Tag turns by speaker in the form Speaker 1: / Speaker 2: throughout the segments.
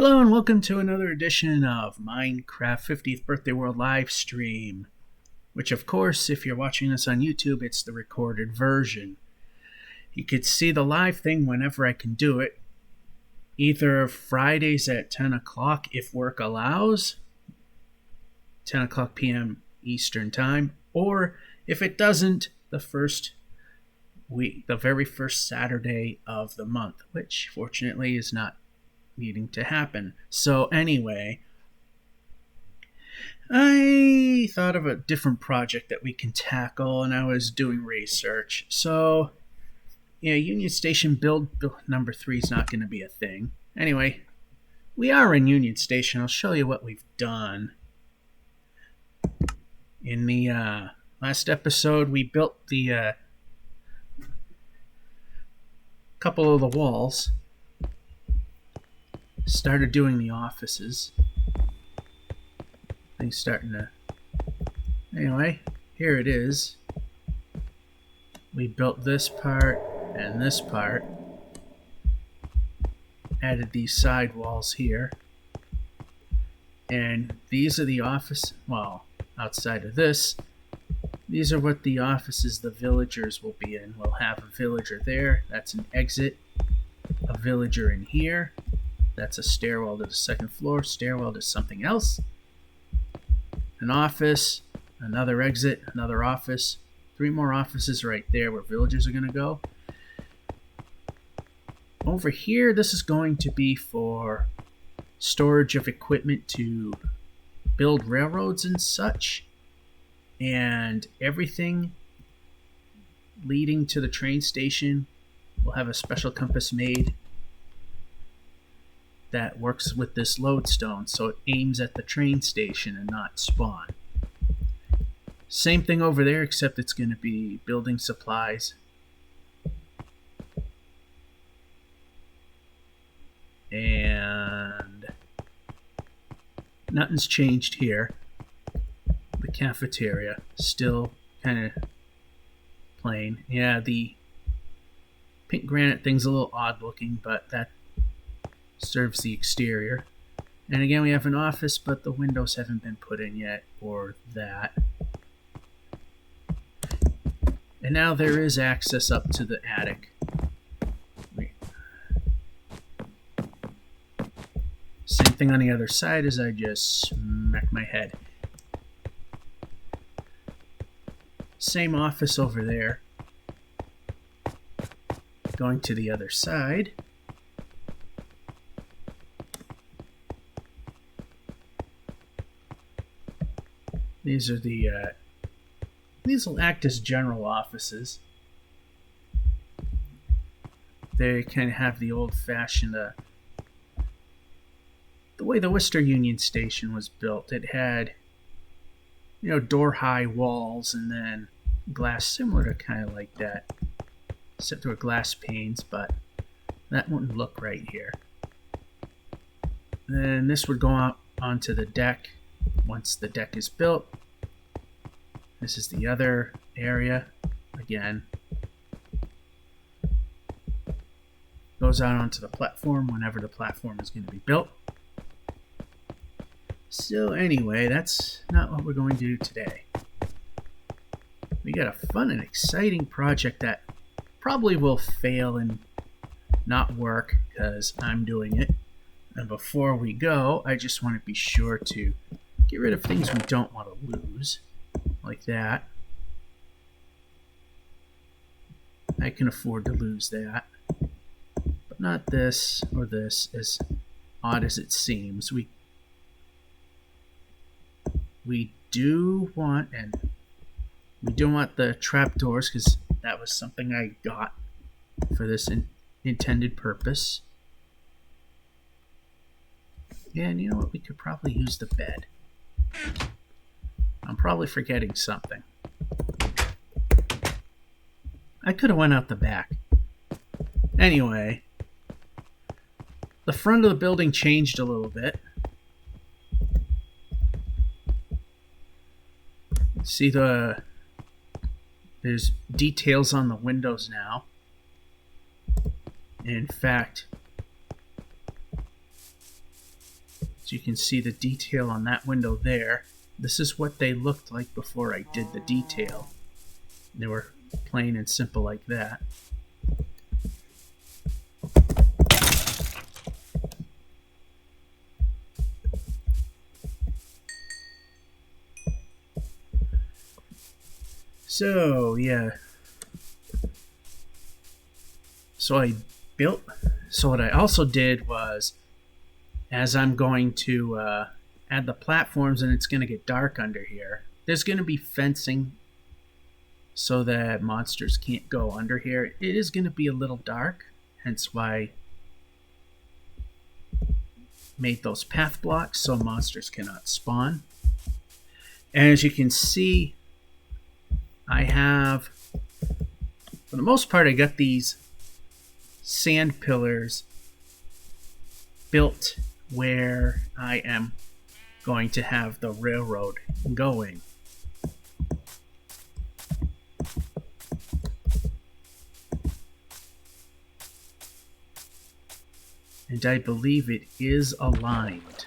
Speaker 1: Hello and welcome to another edition of Minecraft 50th Birthday World live stream. Which, of course, if you're watching this on YouTube, it's the recorded version. You could see the live thing whenever I can do it. Either Fridays at 10 o'clock if work allows, 10 o'clock p.m. Eastern Time, or if it doesn't, the very first Saturday of the month, which fortunately is not needing to happen. So anyway, I thought of a different project that we can tackle, and I was doing research. So, yeah, Union Station build number 3 is not going to be a thing. Anyway, we are in Union Station. I'll show you what we've done. In the last episode, we built the couple of the walls. Started doing the offices. Things starting to... Anyway, here it is. We built this part and this part. Added these side walls here. And these are the office... Well, outside of this, these are what the offices the villagers will be in. We'll have a villager there. That's an exit. A villager in here. That's a stairwell to the second floor. Stairwell to something else. An office. Another exit. Another office. 3 more offices right there where villagers are going to go. Over here, this is going to be for storage of equipment to build railroads and such. And everything leading to the train station will have a special compass made that works with this lodestone, so it aims at the train station and not spawn. Same thing over there, except it's going to be building supplies. And nothing's changed here. The cafeteria, still kind of plain. Yeah, the pink granite thing's a little odd looking, but that serves the exterior. And again, we have an office, but the windows haven't been put in yet, or that. And now there is access up to the attic. Same thing on the other side as I just smacked my head. Same office over there. Going to the other side. These are the, these will act as general offices. They kind of have the old-fashioned, the way the Worcester Union Station was built. It had, door-high walls and then glass similar to kind of like that. Except there were glass panes, but that wouldn't look right here. Then this would go out onto the deck once the deck is built. This is the other area. Again, goes out onto the platform whenever the platform is going to be built. So anyway, that's not what we're going to do today. We got a fun and exciting project that probably will fail and not work because I'm doing it. And before we go, I just want to be sure to get rid of things we don't want to lose. Like that. I can afford to lose that. But not this or this, as odd as it seems. We do want the trapdoors because that was something I got for this intended purpose. And you know what? We could probably use the bed. I'm probably forgetting something. I could have went out the back. Anyway, the front of the building changed a little bit. See there's details on the windows now. In fact, So you can see the detail on that window there. This is what they looked like before I did the detail. They were plain and simple like that. So, yeah. So what I also did was, as I'm going to add the platforms and it's going to get dark under here, there's going to be fencing so that monsters can't go under here. It is going to be a little dark, hence why I made those path blocks so monsters cannot spawn. And as you can see, I have, for the most part, I got these sand pillars built where I am going to have the railroad going. And I believe it is aligned.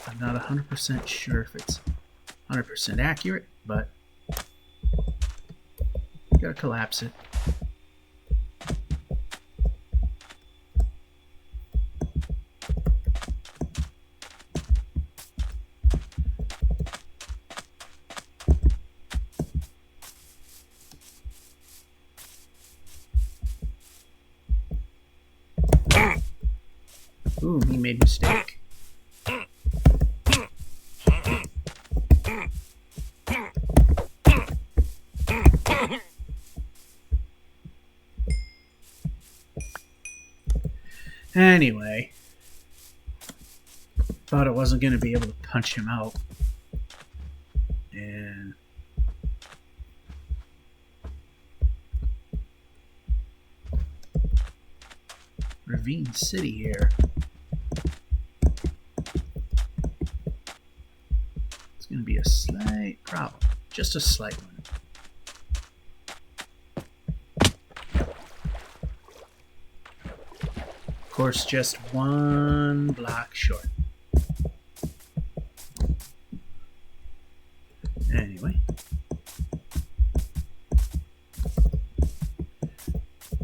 Speaker 1: I'm not 100% sure if it's 100% accurate, but you gotta collapse it. Ooh, he made a mistake. Anyway, thought I wasn't going to be able to punch him out. And Ravine City here. It's going to be a slight problem. Just a slight one. Of course, just one block short. Anyway.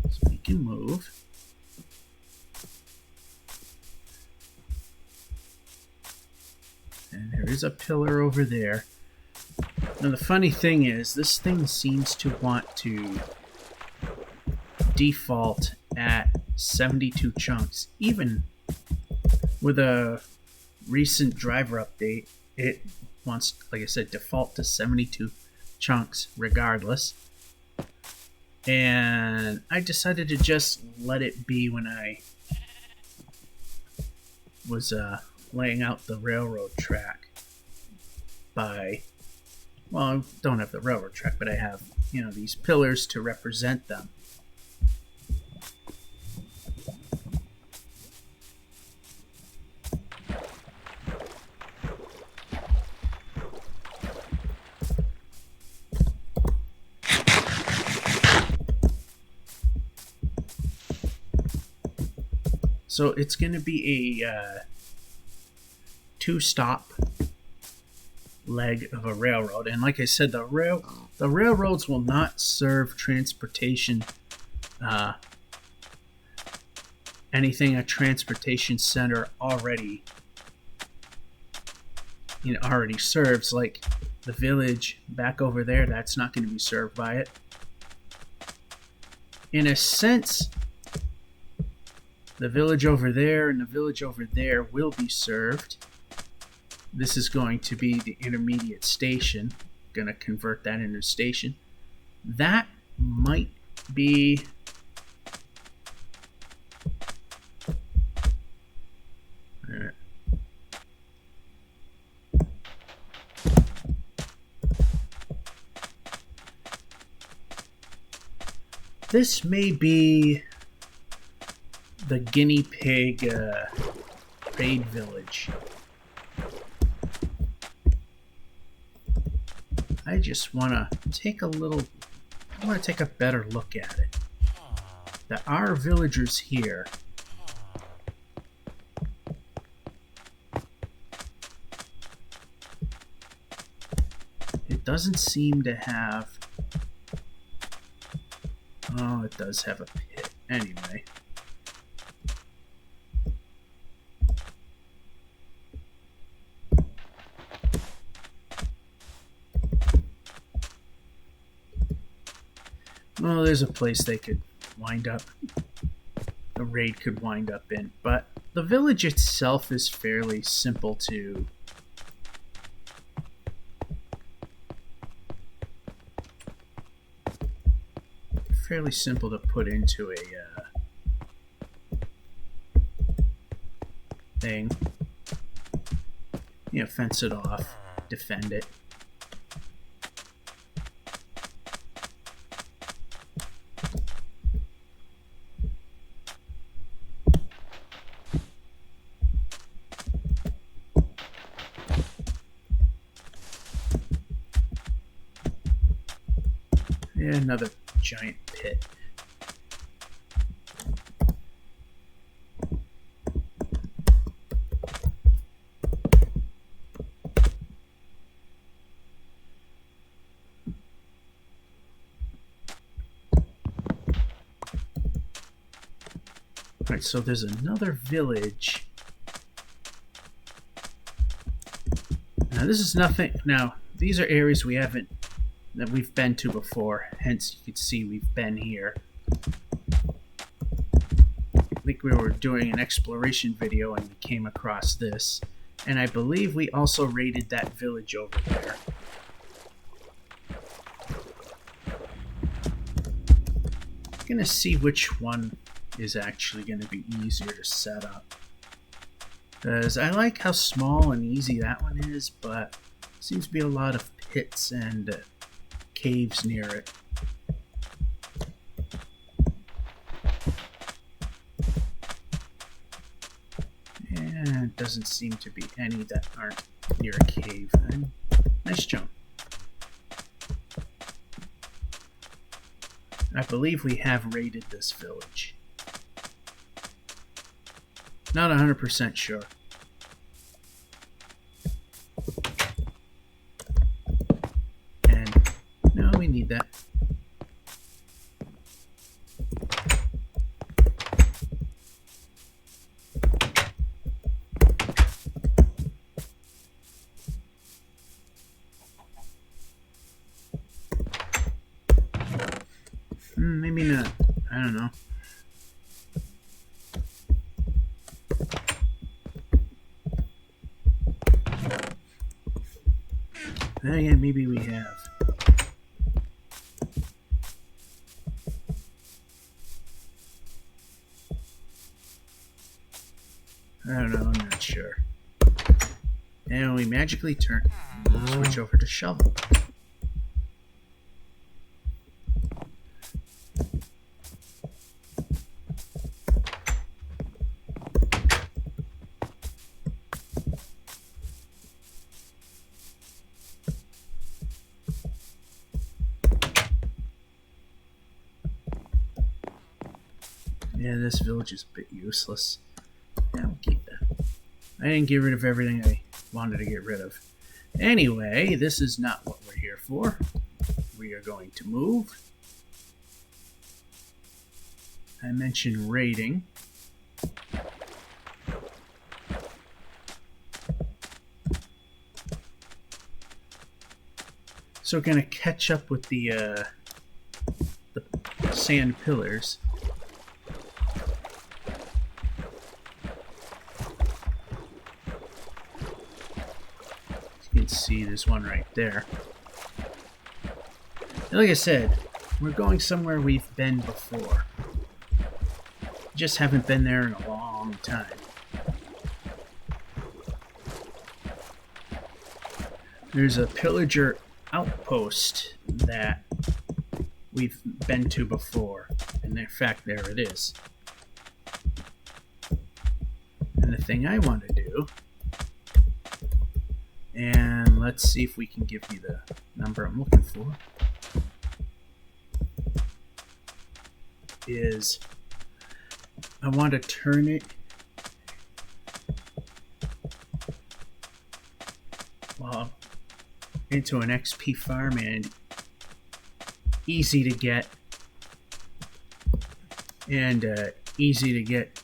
Speaker 1: So we can move. And there is a pillar over there. Now the funny thing is, this thing seems to want to default at 72 chunks. Even with a recent driver update, it wants, like I said, default to 72 chunks regardless. And I decided to just let it be when I was laying out the railroad track by, well, I don't have the railroad track, but I have, these pillars to represent them. So it's going to be a two-stop leg of a railroad, and like I said, the railroads will not serve transportation, anything a transportation center already serves, like the village back over there. That's not going to be served by it. In a sense, the village over there and the village over there will be served. This is going to be the intermediate station. Going to convert that into a station. That might be... This may be the guinea pig raid village. I just want to take a better look at it. There are villagers here. doesn't seem to have... Oh, it does have a pit. Anyway. Well, there's a place they could wind up. The raid could wind up in. But the village itself is fairly simple to... fairly simple to put into a thing. You know, fence it off, defend it. Yeah, another giant pit. Alright, so there's another village. Now this is nothing. Now, these are areas that we've been to before, hence you can see we've been here. I think we were doing an exploration video and we came across this, and I believe we also raided that village over there. I'm gonna see which one is actually gonna be easier to set up, because I like how small and easy that one is, but seems to be a lot of pits and caves near it. And it doesn't seem to be any that aren't near a cave. And nice jump. I believe we have raided this village. Not 100% sure. No, we need that. Maybe not. I don't know. Oh yeah, maybe we have. I don't know, I'm not sure. And we magically turn. Switch over to shovel. Yeah, this village is a bit useless. Yeah, we'll keep that. I didn't get rid of everything I wanted to get rid of. Anyway, this is not what we're here for. We are going to move. I mentioned raiding. So we're going to catch up with the sand pillars. You can see there's one right there. And like I said, we're going somewhere we've been before. Just haven't been there in a long time. There's a Pillager Outpost that we've been to before, and in fact there it is. And the thing I want to do, and let's see if we can give me the number I'm looking for, is I want to turn it into an XP farm and easy to get. And easy to get,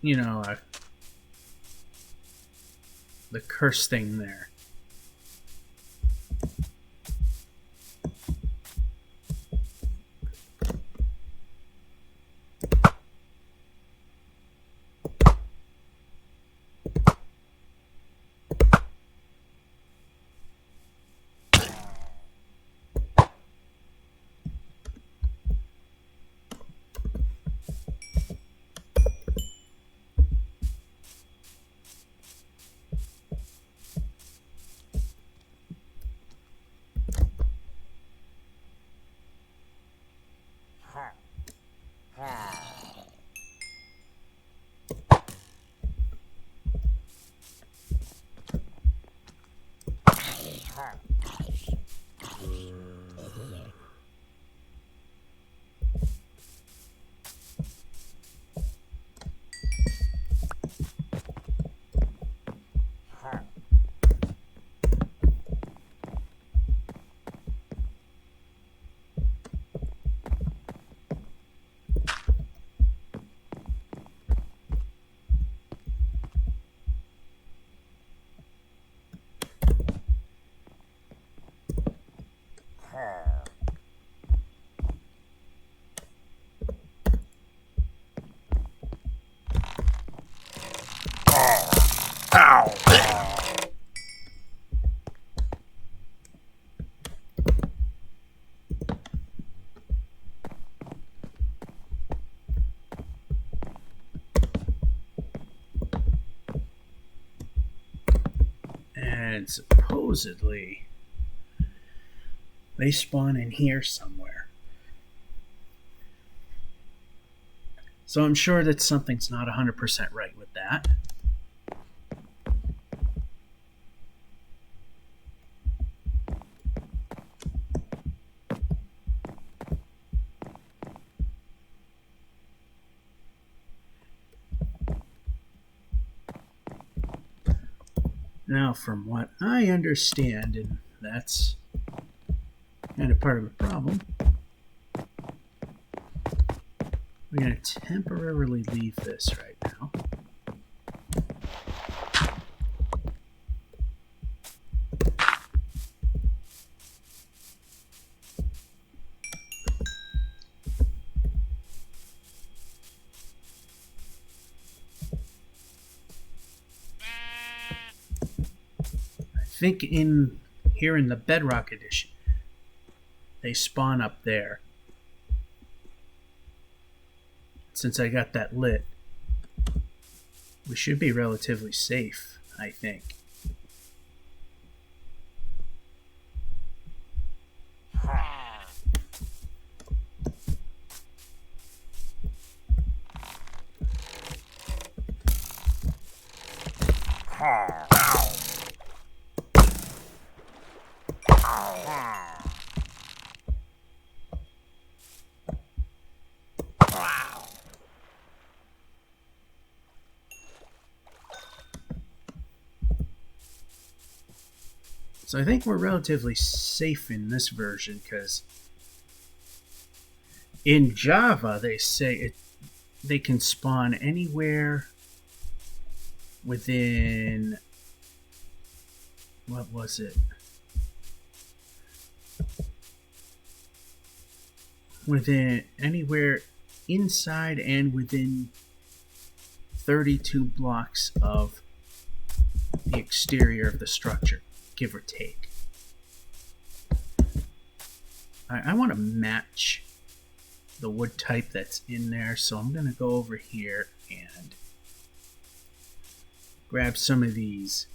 Speaker 1: the curse thing there. And supposedly they spawn in here somewhere. So I'm sure that something's not 100% right with that. Now, from what I understand, and that's kind of part of the problem, we're going to temporarily leave this right now. I think here in the Bedrock Edition, they spawn up there. Since I got that lit, we should be relatively safe, I think. So I think we're relatively safe in this version because in Java they say they can spawn anywhere within, what was it? Within anywhere inside and within 32 blocks of the exterior of the structure, give or take. I want to match the wood type that's in there, so I'm going to go over here and grab some of these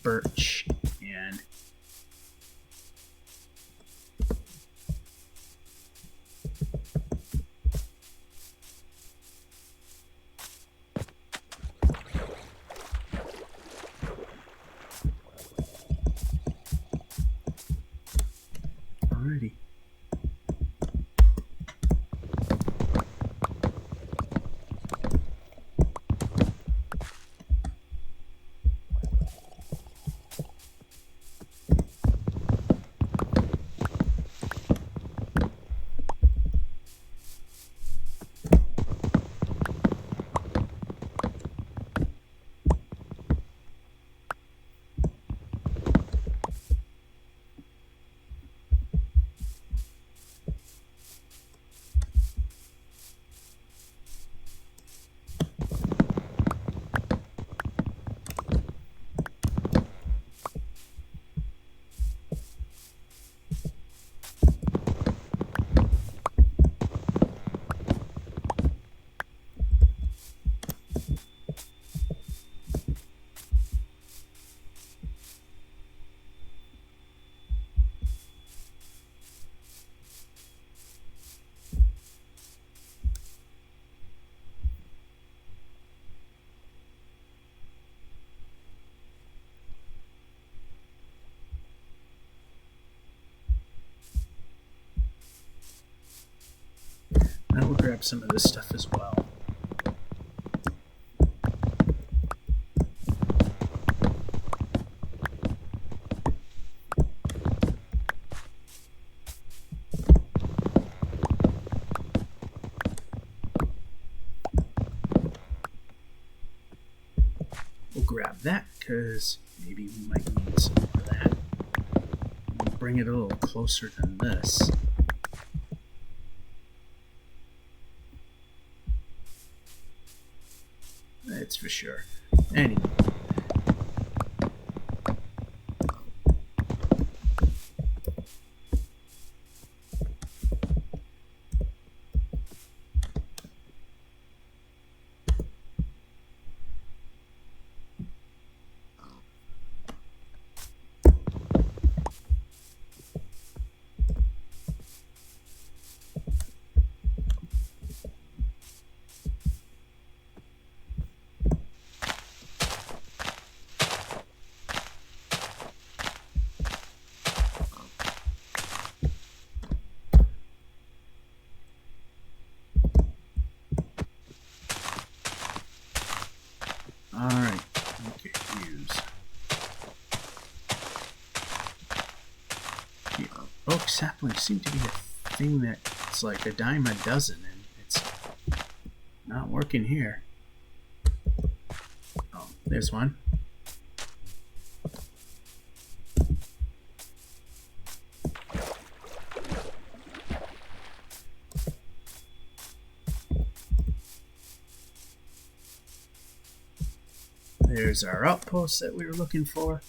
Speaker 1: birch and alrighty. grab some of this stuff as well. We'll grab that because maybe we might need some more of that. We'll bring it a little closer than this. That's for sure. Anyway. Alright, okay, use. The oak saplings seem to be a thing that's like a dime a dozen, and it's not working here. Oh, there's one. There's our outpost that we were looking for.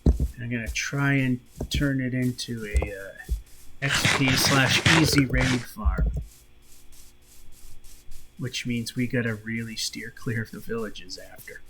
Speaker 1: And I'm going to try and turn it into a XP/easy raid farm. Which means we got to really steer clear of the villages after.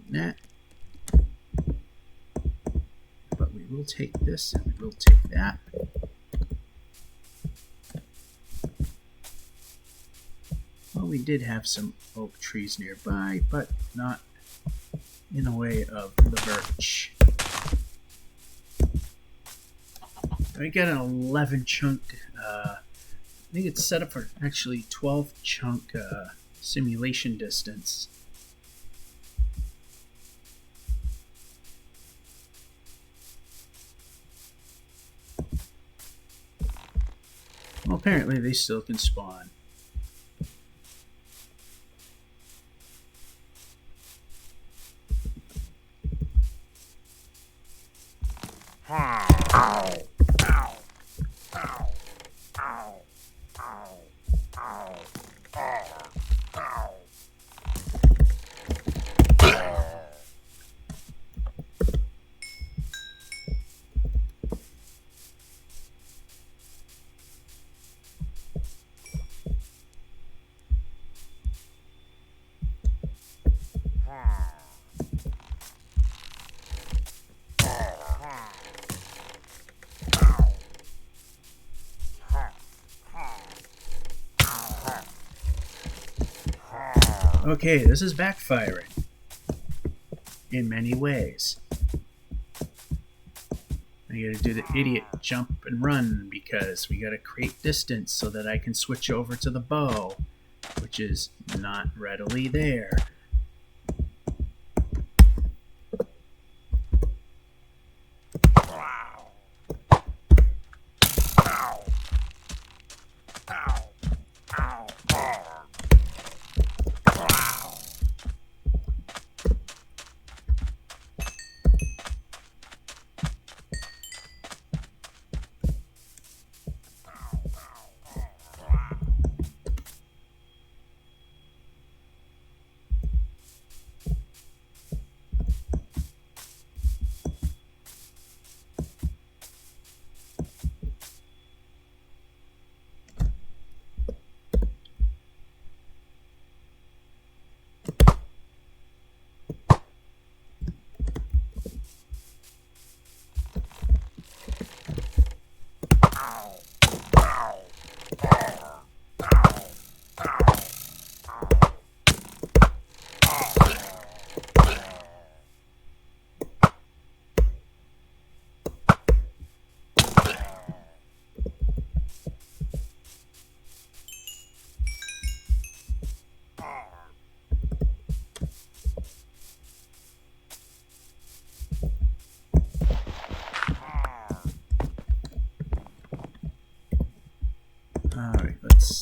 Speaker 1: That, but we will take this and we will take that. Well, we did have some oak trees nearby, but not in the way of the birch. We got an 11 chunk, I think it's set up for actually 12 chunk simulation distance. Well, apparently they still can spawn. Okay, this is backfiring in many ways. I gotta do the idiot jump and run because we gotta create distance so that I can switch over to the bow, which is not readily there.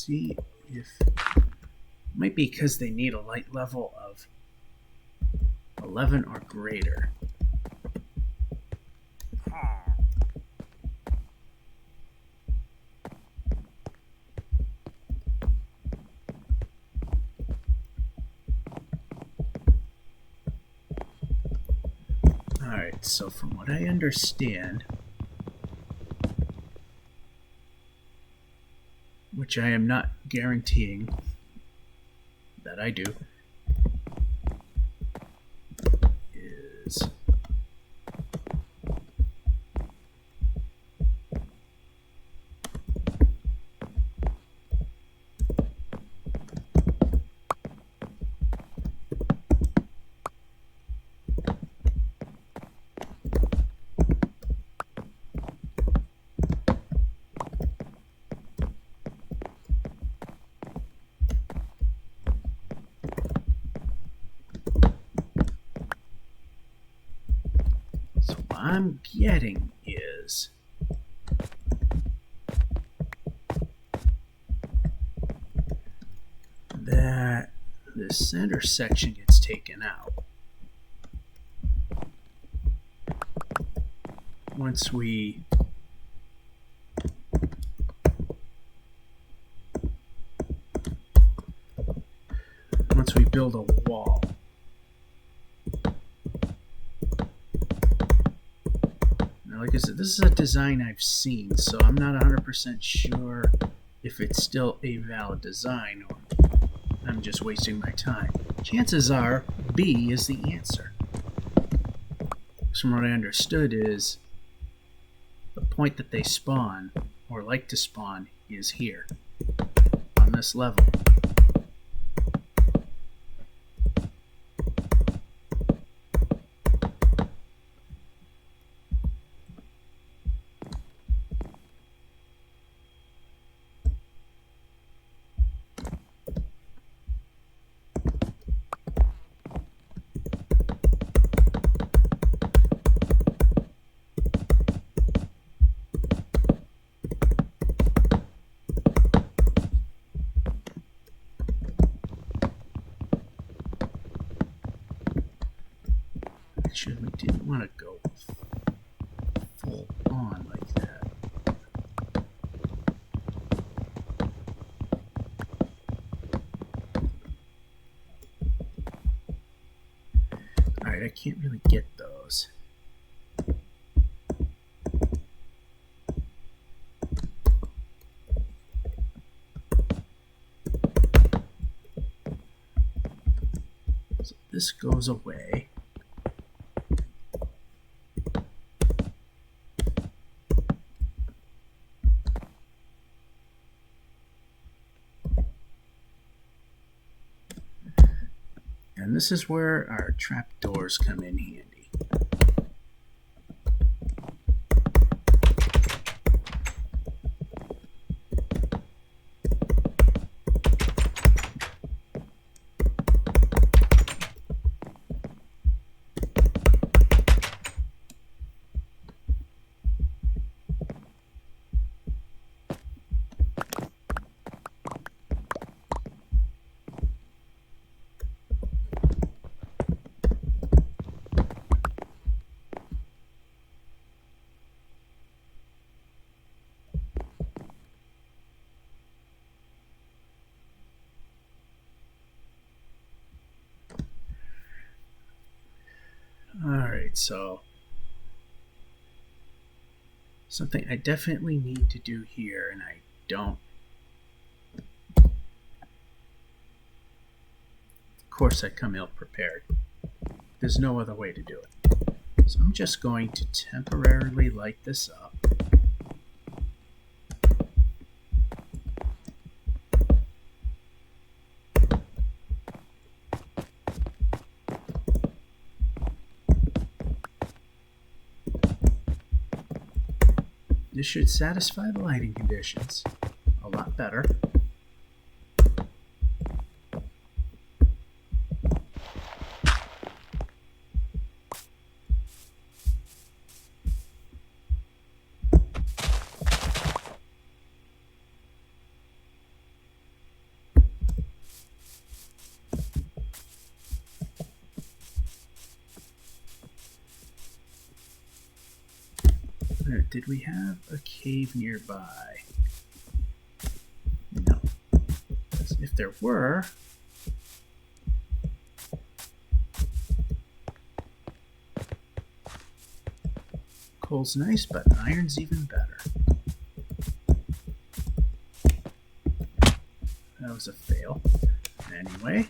Speaker 1: see if... Might be because they need a light level of 11 or greater. Alright, so from what I understand, which I am not guaranteeing that I do, is I'm getting is that the center section gets taken out once we build a wall. Like I said, this is a design I've seen, so I'm not 100% sure if it's still a valid design or I'm just wasting my time. Chances are B is the answer. From what I understood is the point that they spawn, or like to spawn, is here, on this level. Actually, we didn't want to go full on like that. Alright, I can't really get those. So this goes away. And this is where our trapdoors come in handy. Alright, so something I definitely need to do here, and I don't. Of course I come ill prepared. There's no other way to do it. So I'm just going to temporarily light this up. This should satisfy the lighting conditions a lot better. Did we have a cave nearby? No. If there were... Coal's nice, but iron's even better. That was a fail. Anyway.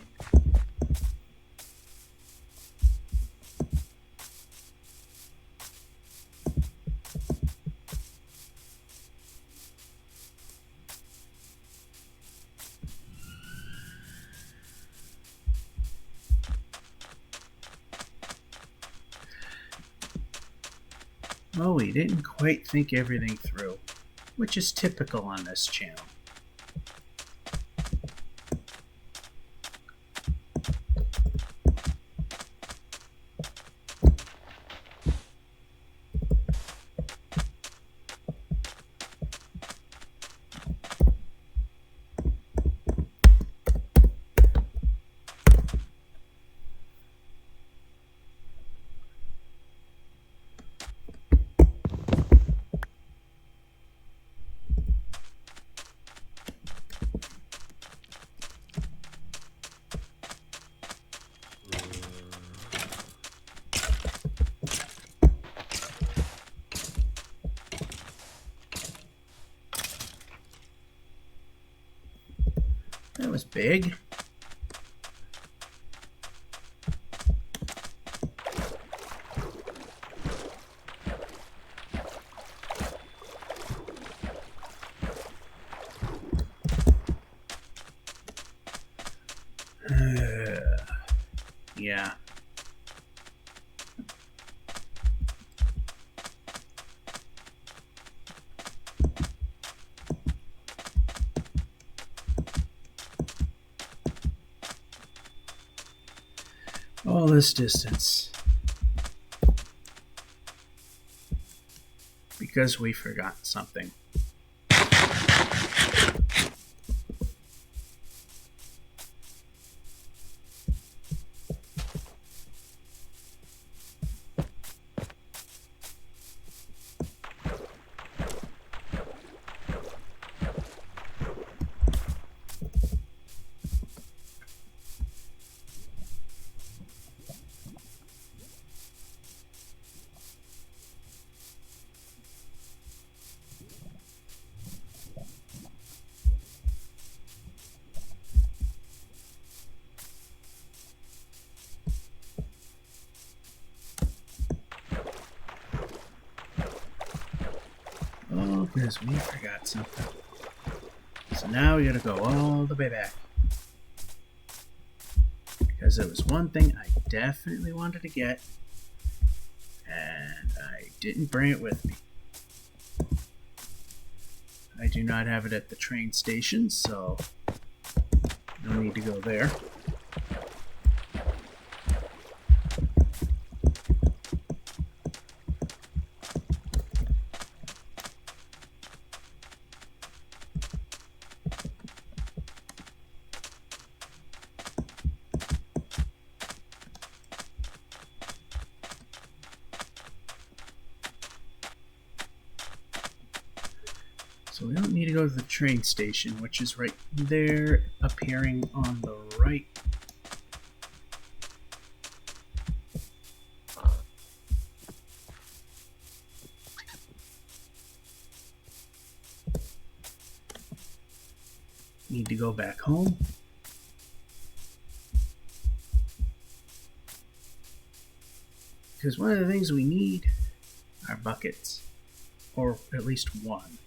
Speaker 1: Oh, we didn't quite think everything through, which is typical on this channel. That was big. Yeah. All this distance. Because we forgot something. Oh, because we forgot something. So now we gotta go all the way back. Because there was one thing I definitely wanted to get, and I didn't bring it with me. I do not have it at the train station, so no need to go there. So we don't need to go to the train station, which is right there, appearing on the right. Need to go back home. Because one of the things we need are buckets, or at least one.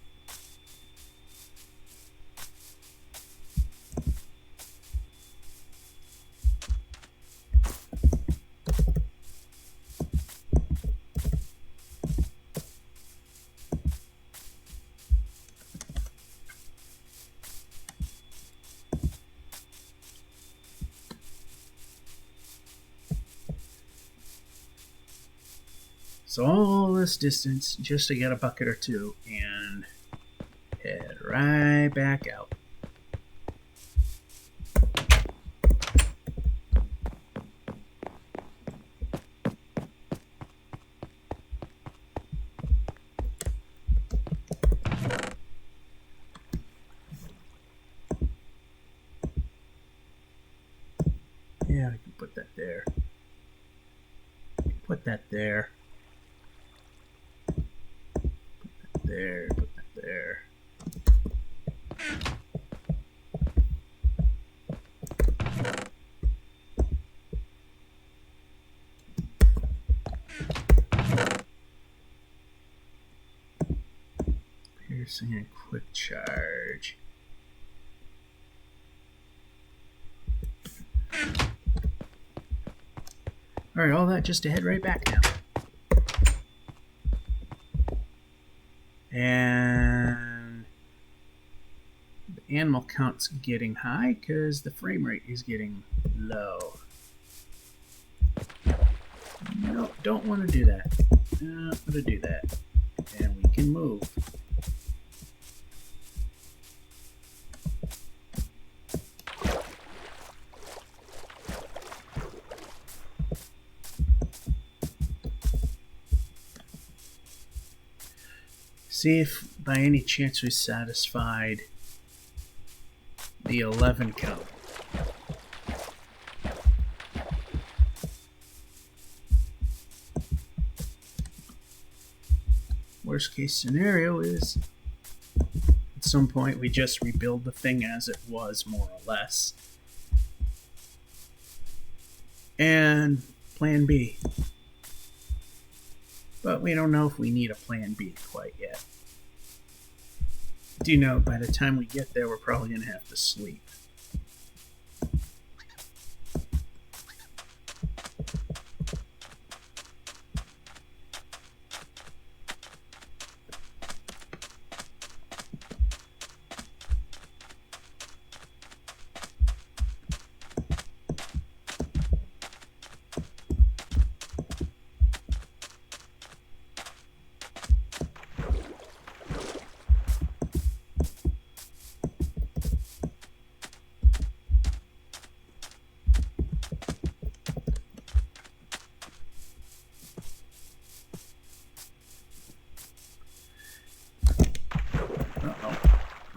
Speaker 1: So all this distance just to get a bucket or two and head right back out. Yeah, I can put that there. Put that there. Put that there. Put that there. Piercing and quick charge. Alright, all that just to head right back now. And the animal count's getting high because the frame rate is getting low. Nope, don't want to do that. Not want to do that. And we can move. See if by any chance we satisfied the 11 count. Worst case scenario is at some point we just rebuild the thing as it was, more or less. And plan B. But we don't know if we need a plan B quite yet. Do you know, by the time we get there, we're probably going to have to sleep.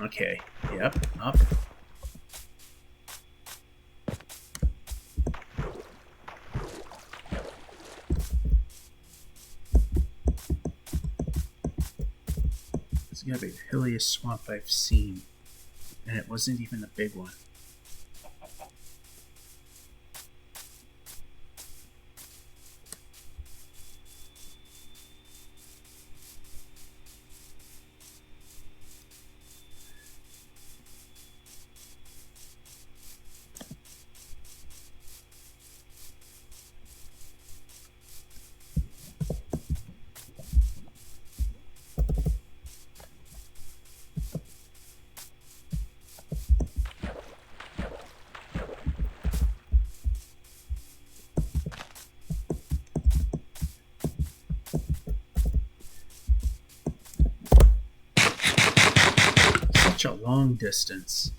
Speaker 1: Okay, yep, up. It's gotta be the hilliest swamp I've seen, and it wasn't even a big one. Such a long distance.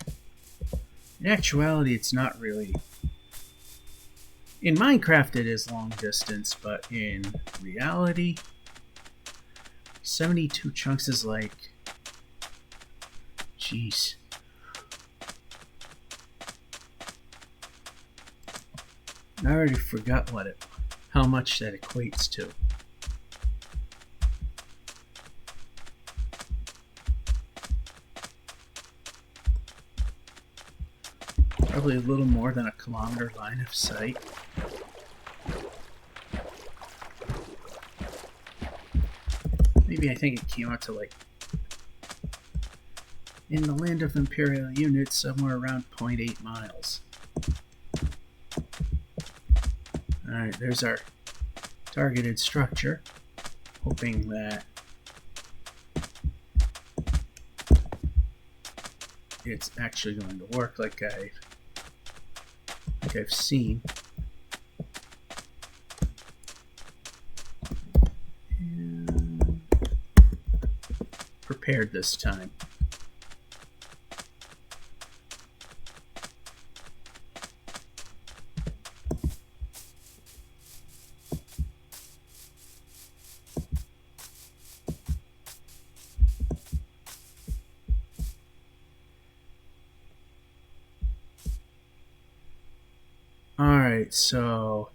Speaker 1: In actuality, it's not really. In Minecraft, it is long distance, but in reality, 72 chunks is like. Jeez. I already forgot how much that equates to. Probably a little more than a kilometer line of sight. Maybe I think it came out to like, in the land of Imperial units, somewhere around 0.8 miles. Alright, there's our targeted structure. Hoping that it's actually going to work like I've seen. And prepared this time. Alright, Alright, so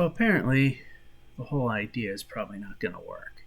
Speaker 1: apparently the whole idea is probably not going to work.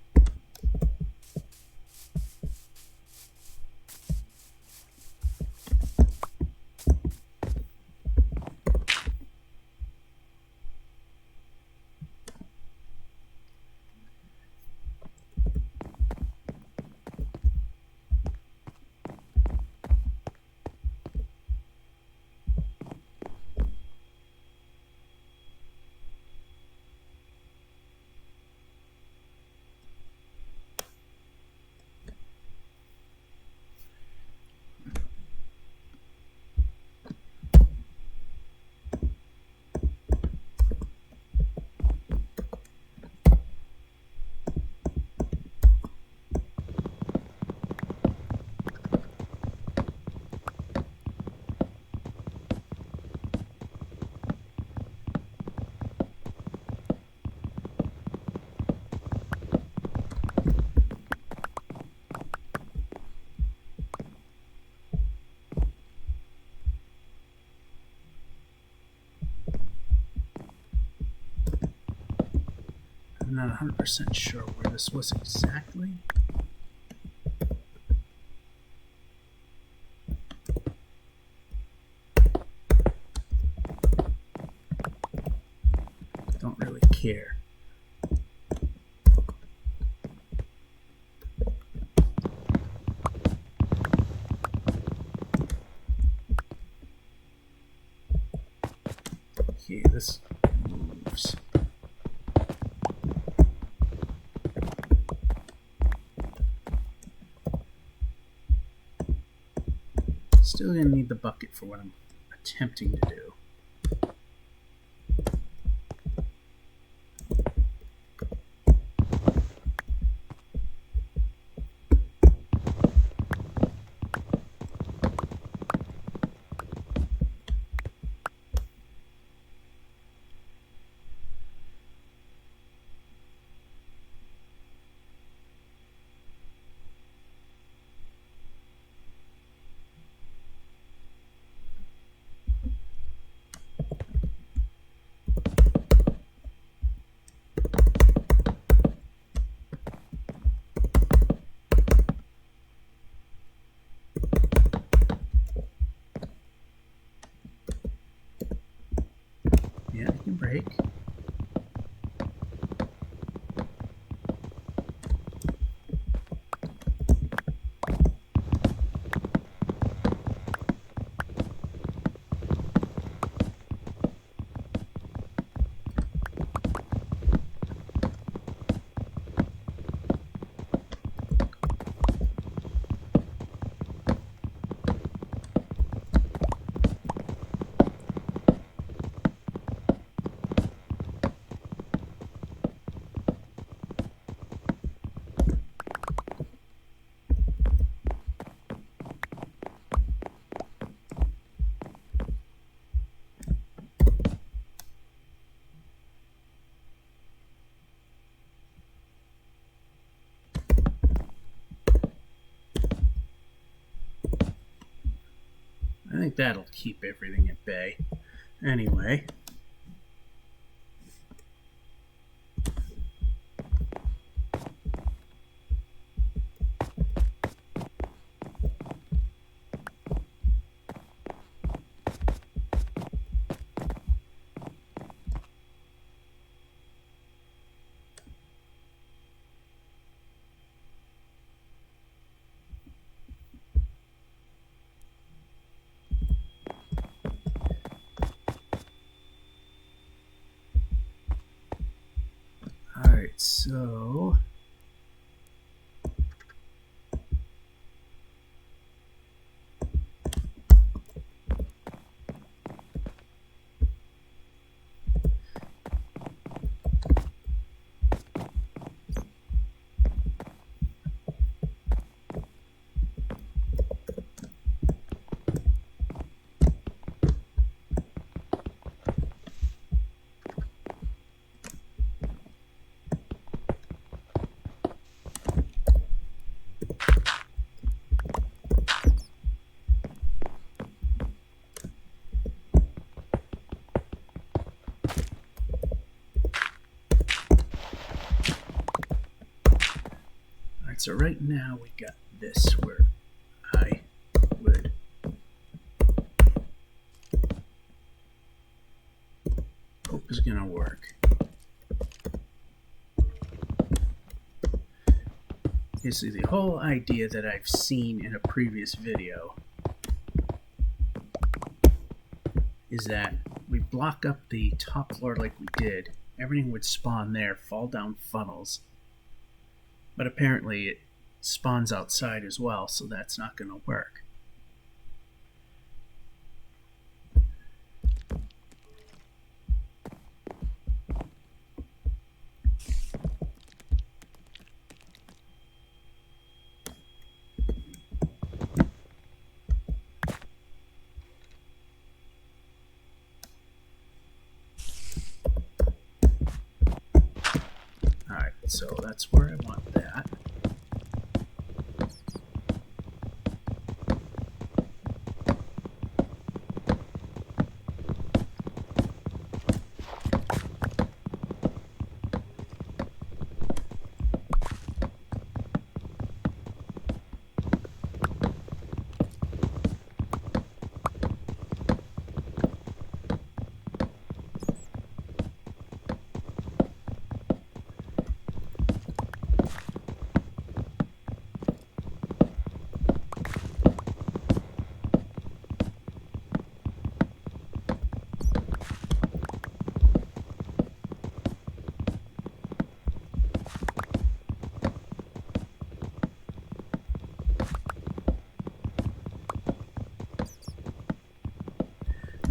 Speaker 1: I'm not 100% sure where this was exactly. Don't really care. Okay, this moves. Still gonna need the bucket for what I'm attempting to do. Yeah, it can break. I think that'll keep everything at bay. Anyway. so so right now we got this where I would hope is gonna work. Basically, the whole idea that I've seen in a previous video is that we block up the top floor like we did, everything would spawn there, fall down funnels. But apparently it spawns outside as well, so that's not going to work. Alright, so that's where I want that.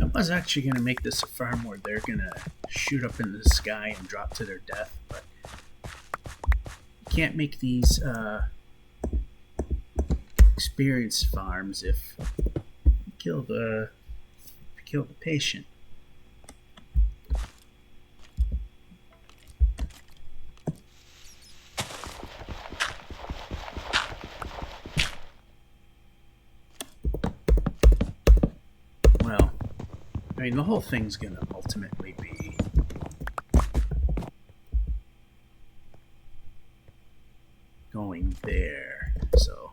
Speaker 1: I was actually going to make this a farm where they're going to shoot up into the sky and drop to their death, but you can't make these experienced farms if you kill the patient. Well, I mean, the whole thing's going to ultimately be going there, so.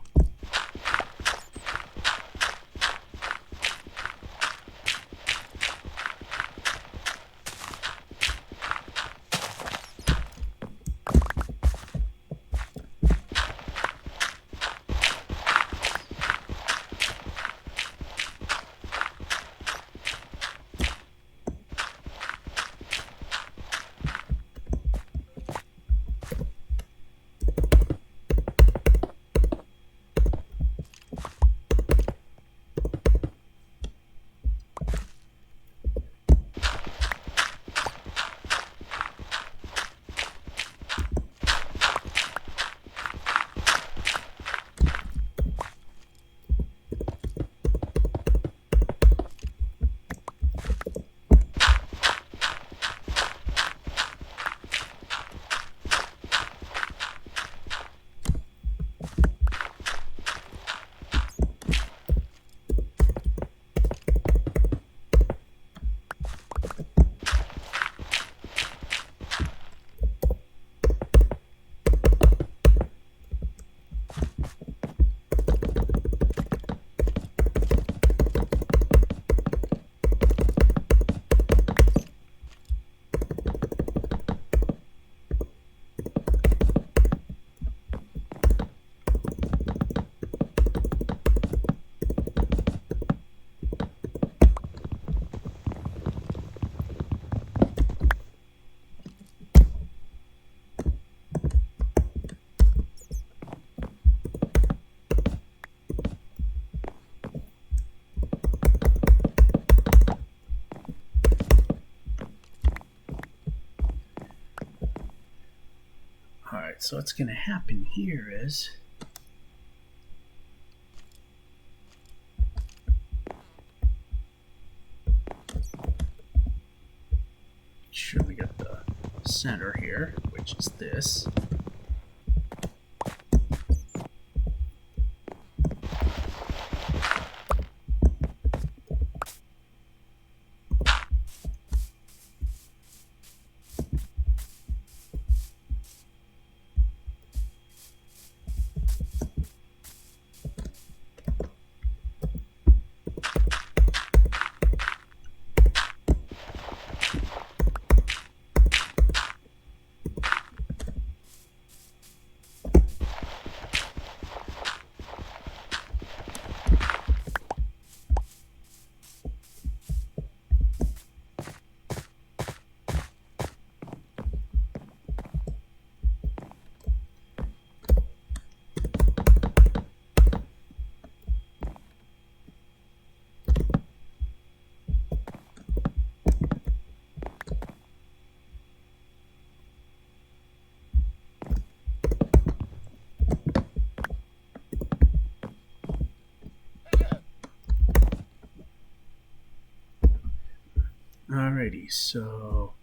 Speaker 1: Alright, so what's going to happen here is sure we got the center here, which is this. Alrighty, so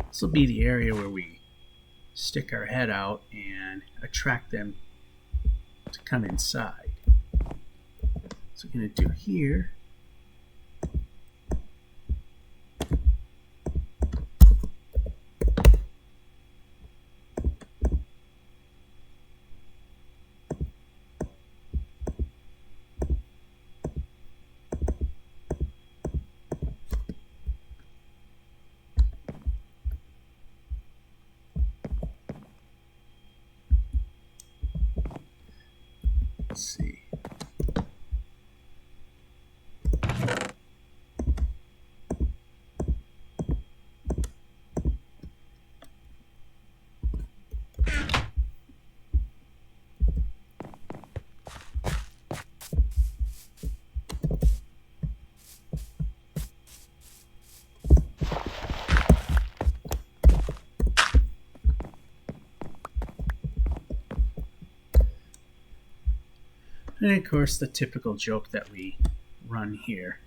Speaker 1: this will be the area where we stick our head out and attract them to come inside. So we're going to do here. Let's see. And of course, the typical joke that we run here.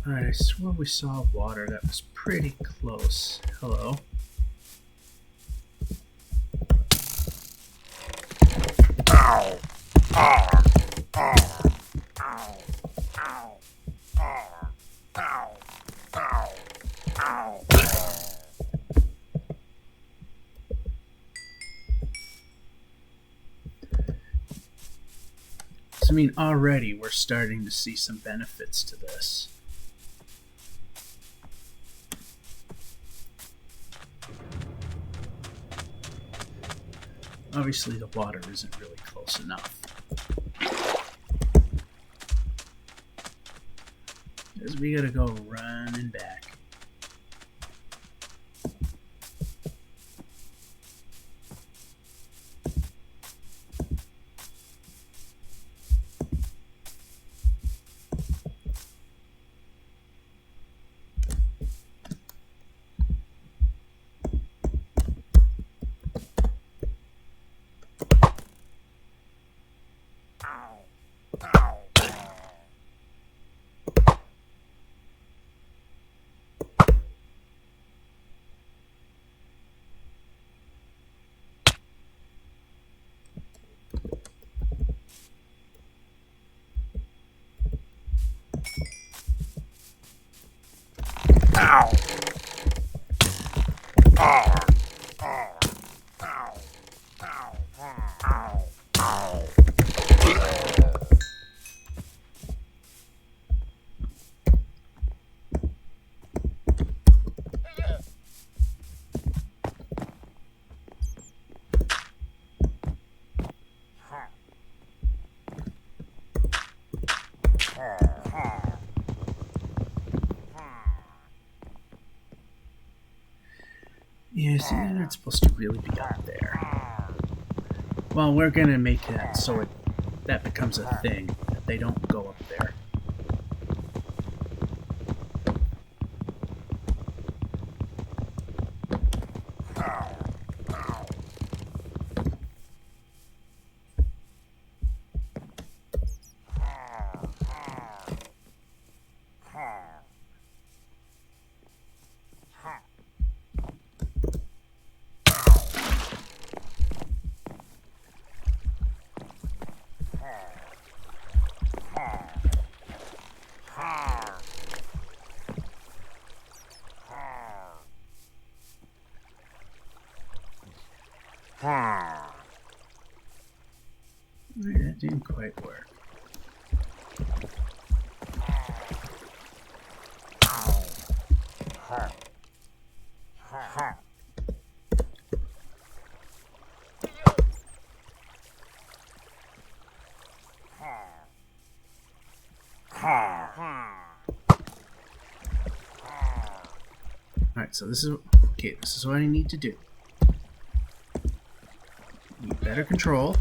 Speaker 1: Alright, I swore we saw water. That was pretty close. Hello.
Speaker 2: Ow! Ow! Ow! Ow! Ow! Ow! Ow! Ow! Ow!
Speaker 1: So, I mean, already we're starting to see some benefits to this. Obviously, the water isn't really close enough. Because we gotta go running back. Yeah, see, they're not supposed to really be up there. Well, we're gonna make it so that becomes a thing, that they don't go up there. That didn't quite work. Alright, so this is what I need to do. Need better control.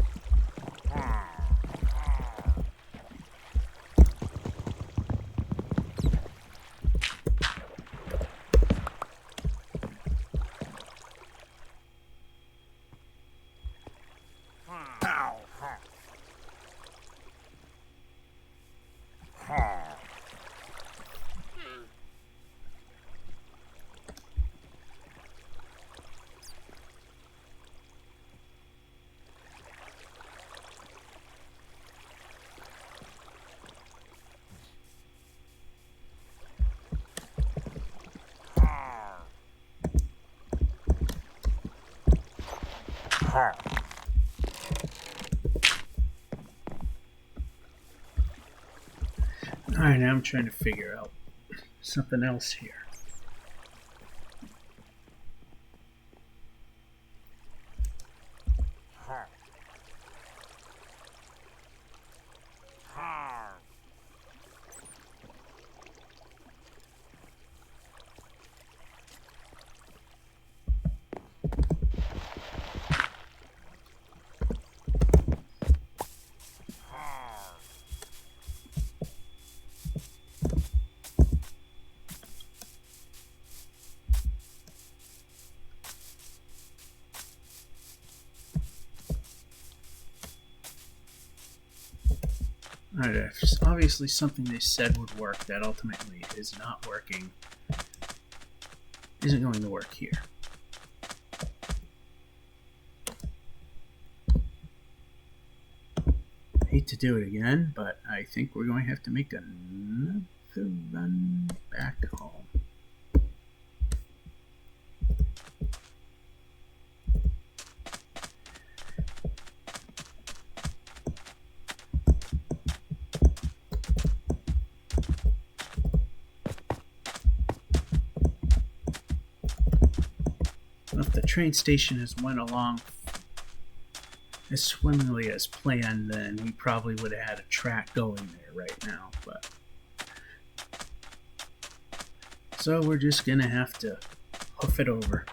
Speaker 1: Alright, now I'm trying to figure out something else here. Alright, there's obviously something they said would work that ultimately is not working. Isn't going to work here. Hate to do it again, but I think we're going to have to make another run back home. If the train station has went along as swimmingly as planned, then we probably would have had a track going there right now. But so we're just gonna have to hoof it over.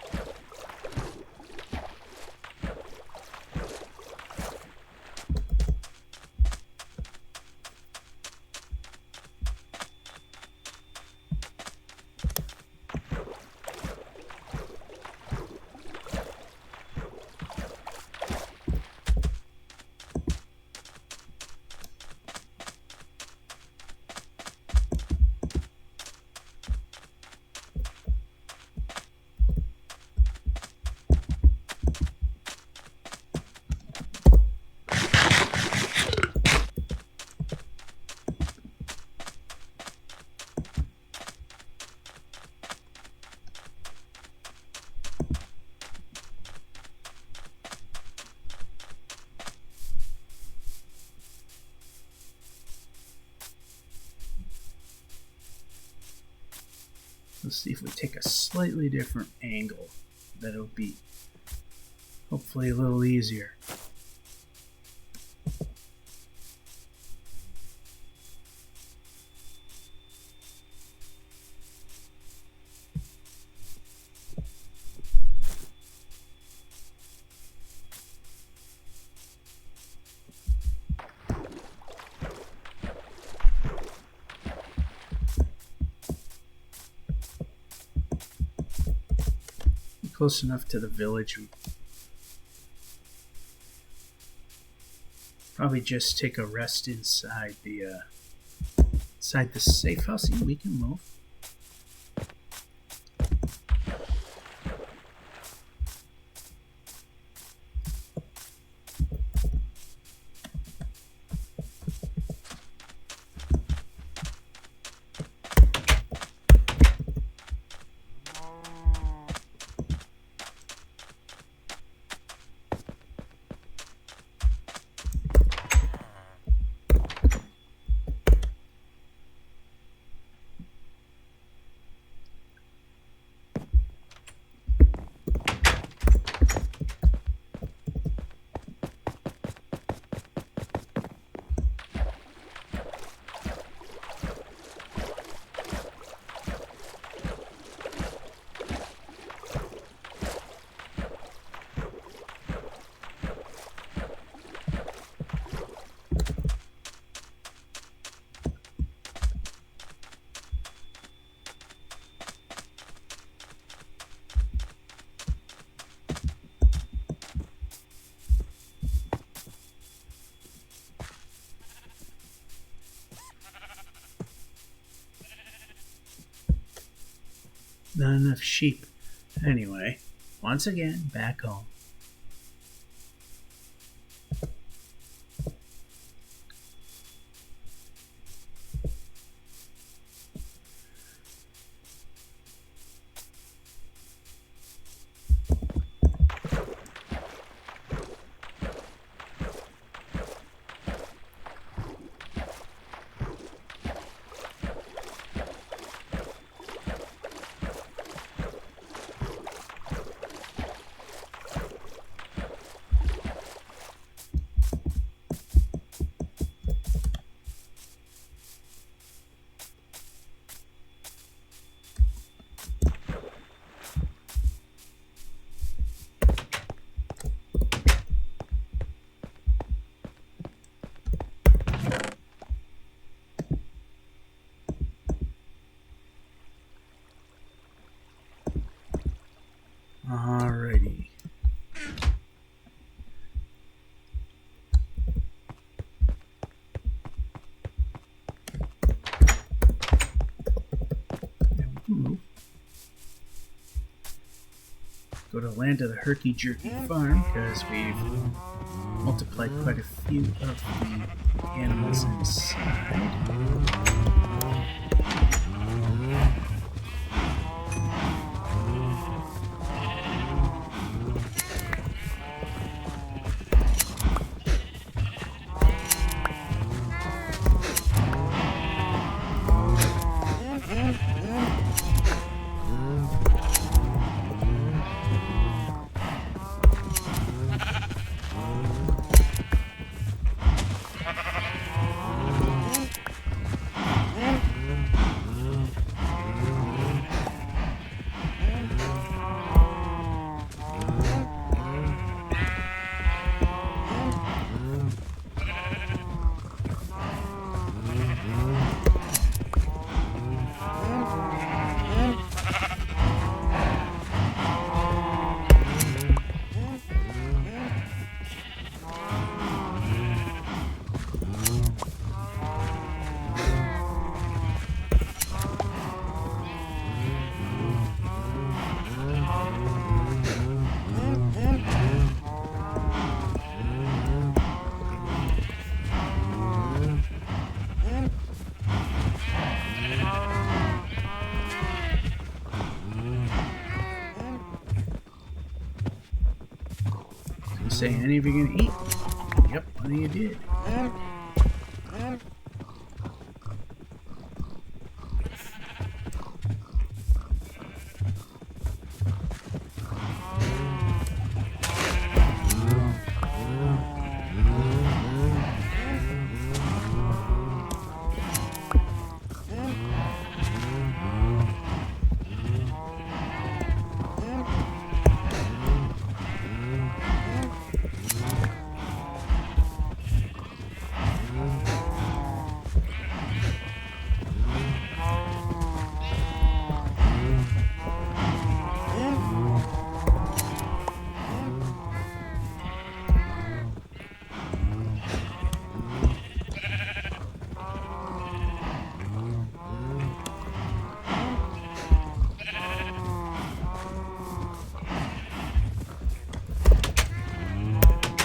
Speaker 1: Let's see if we take a slightly different angle. That'll be hopefully a little easier. Close enough to the village. Probably just take a rest inside the safe house. We can move. Not enough sheep. Anyway, once again, back home. Alrighty. Go to land of the Herky Jerky Farm because we've multiplied quite a few of the animals inside. Say any of you gonna eat? Yep, one of you did.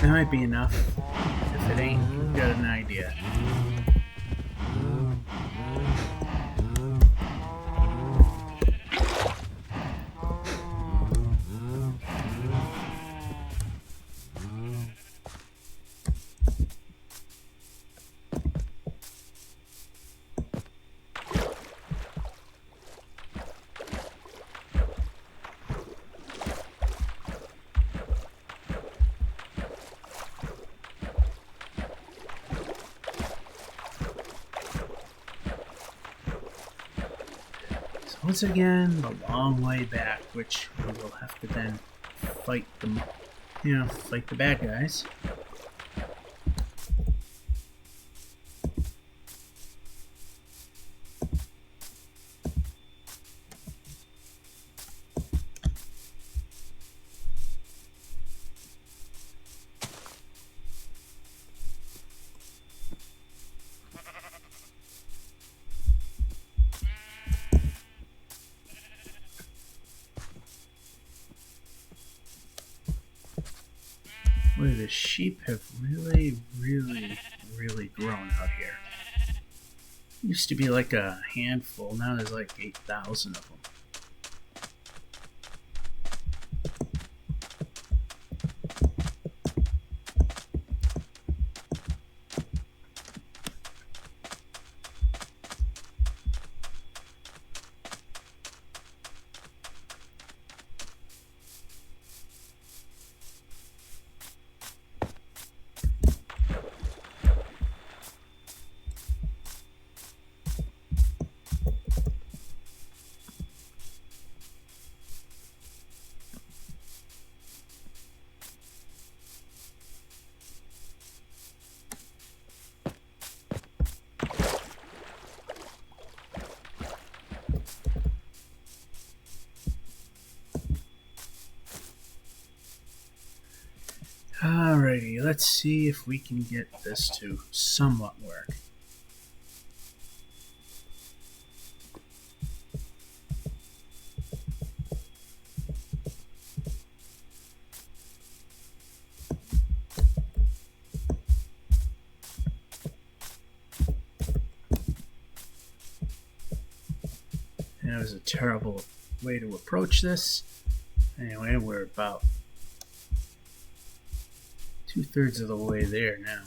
Speaker 1: That might be enough. If it ain't, you've got an idea. Once again, the long way back, which we will have to then fight them, fight the bad guys. Boy, the sheep have really grown out here. Used to be like a handful, now there's like 8,000 of them. Alrighty, let's see if we can get this to somewhat work. That was a terrible way to approach this. Anyway, we're about 2/3 of the way there now.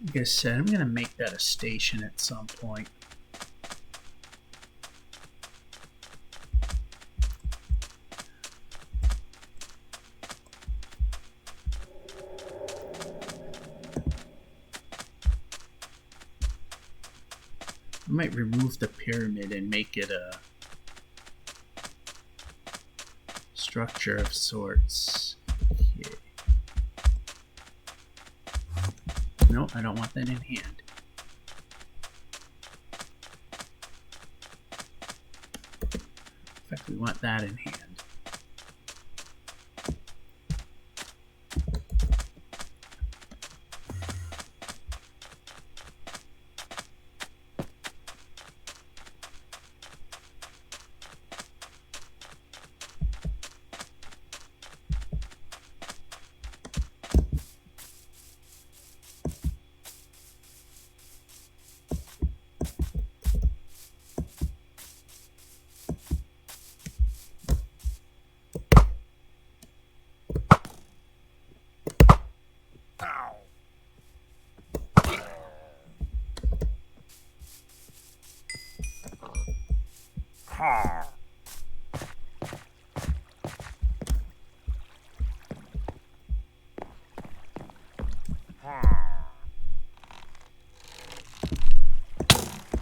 Speaker 1: Like I said, I'm going to make that a station at some point. I might remove the pyramid and make it a structure of sorts. Okay. No, I don't want that in hand. In fact, we want that in hand.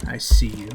Speaker 1: I see you.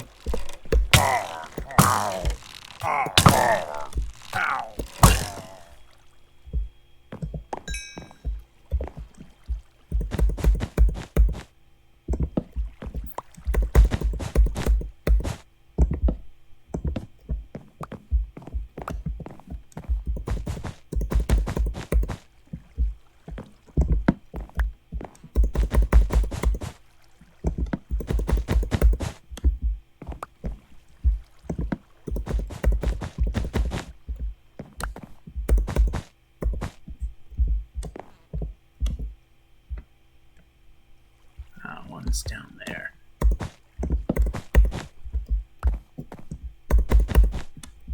Speaker 1: What's down there?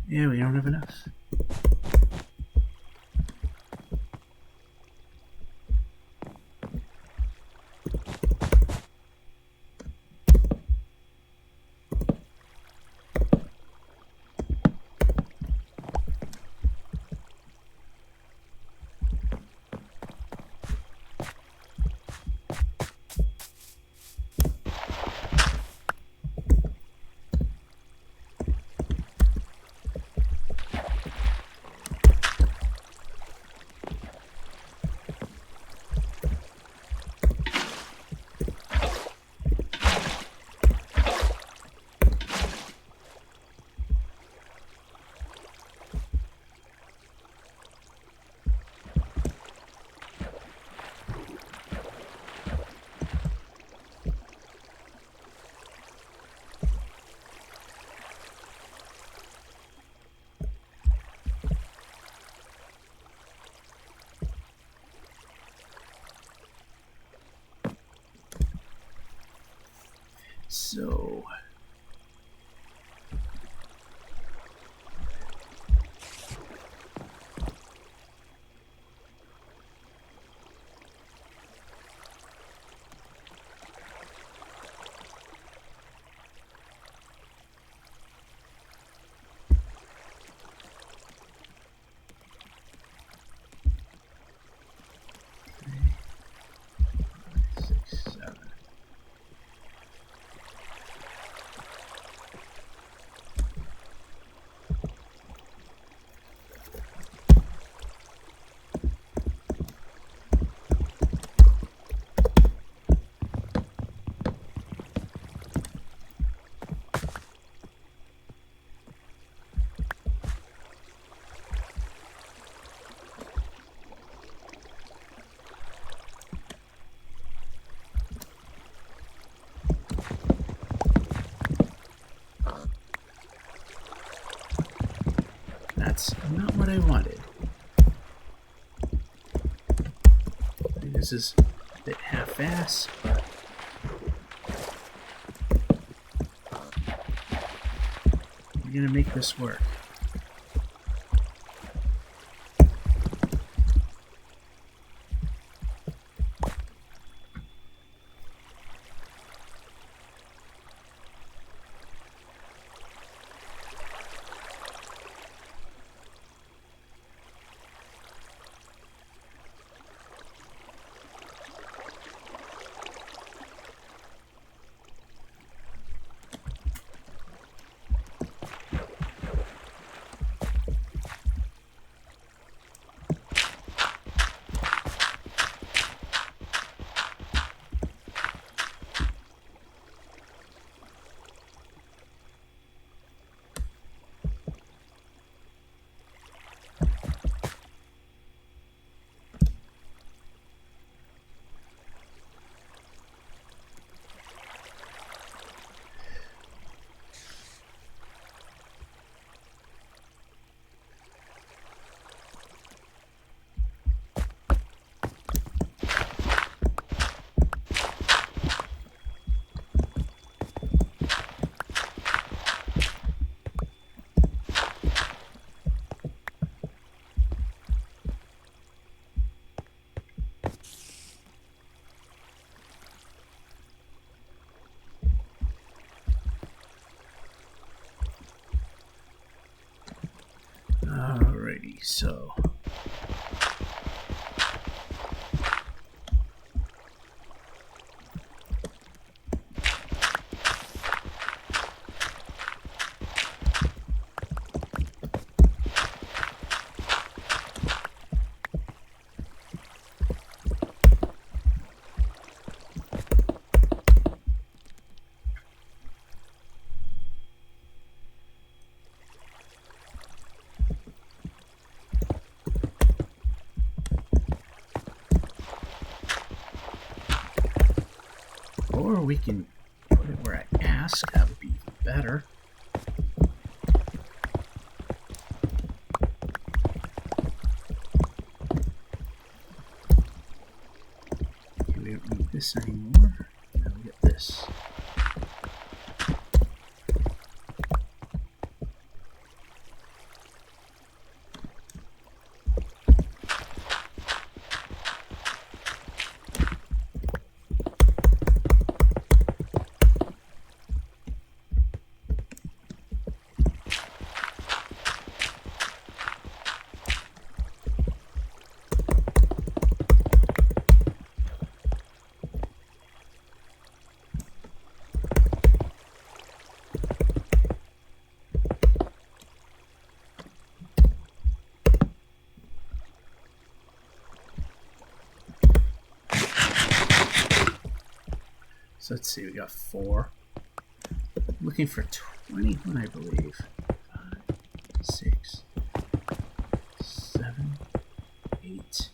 Speaker 1: Yeah, we don't have enough. So... That's not what I wanted. This is a bit half-ass, but we're gonna make this work. Alrighty, so... Or we can put it where I ask. That would be even better. Okay, we don't need this anymore. Now we get this. this. So let's see, we got 4. Looking for 21, I believe. 5, 6, 7, 8.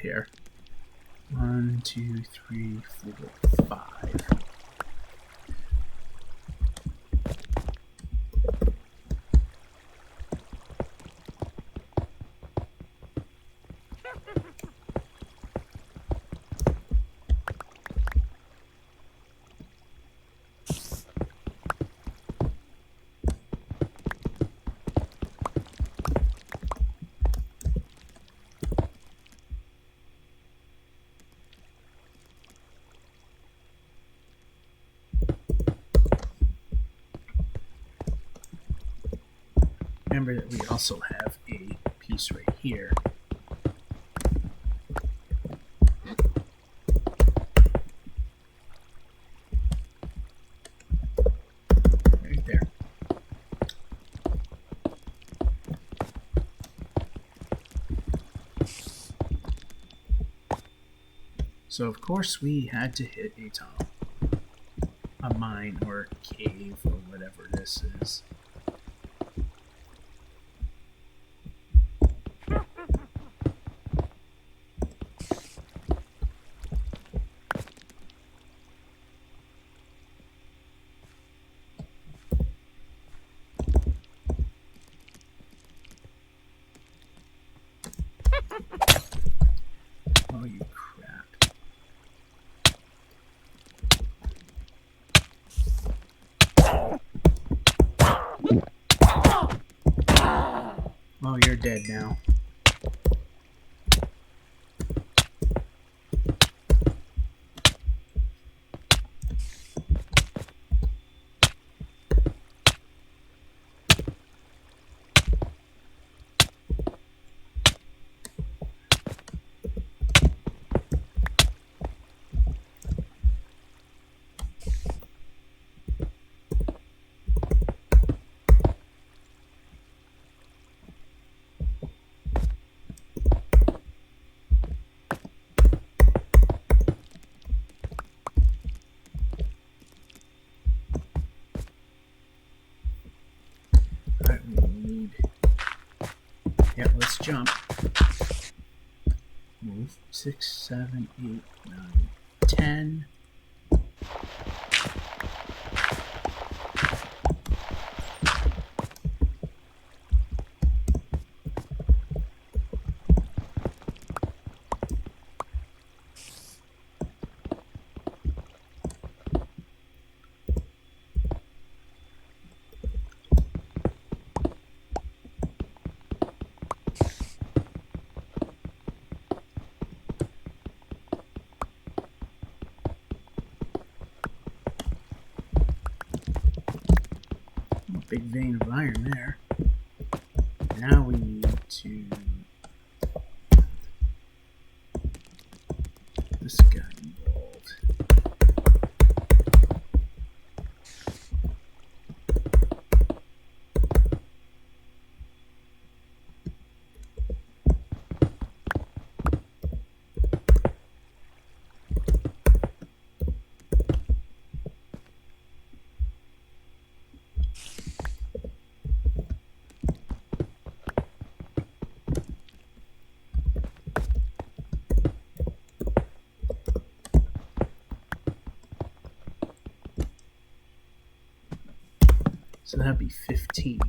Speaker 1: Here. 1, 2, 3, 4, 5. Remember that we also have a piece right here. Right there. So of course we had to hit a tunnel. A mine or a cave or whatever this is. Oh, you crap. Oh, you're dead now. Alright, we need... Yeah, let's jump. Move. 6, 7, 8, 9, 10. Big vein of iron there. Now we need to... This guy involved. So that'd be 15.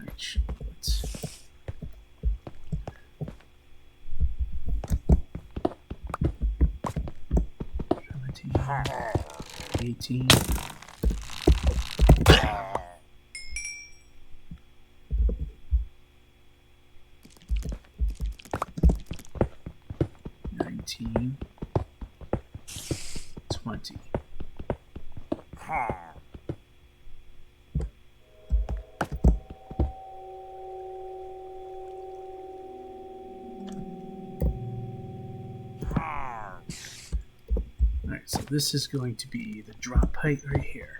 Speaker 1: Actually, let's 18. 19. 20. Alright, so this is going to be the drop height right here.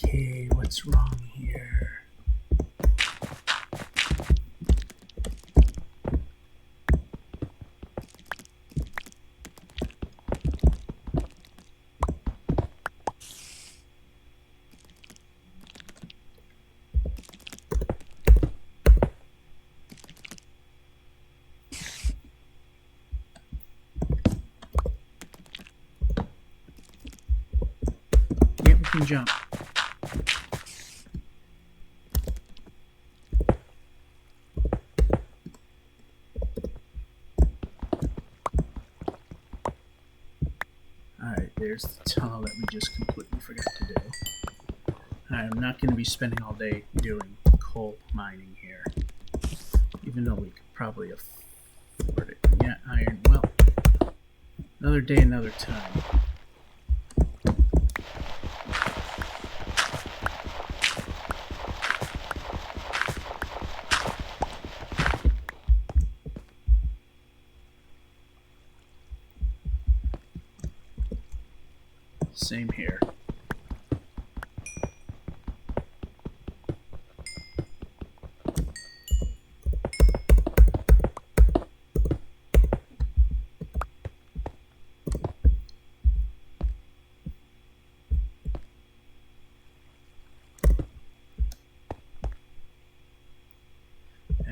Speaker 1: Okay, what's wrong here? Yeah, we can jump. Alright, there's the tunnel that we just completely forgot to do. I'm not going to be spending all day doing coal mining here. Even though we could probably afford it. Yeah, iron. Well, another day, another time. Same here.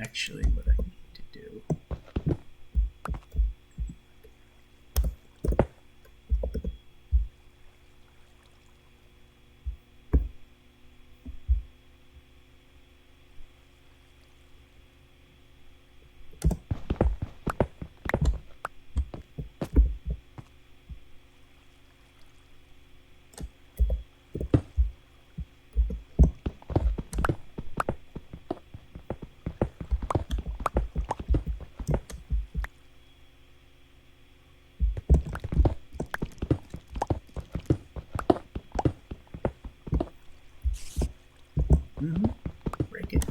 Speaker 1: Actually, what I need to do. Break it.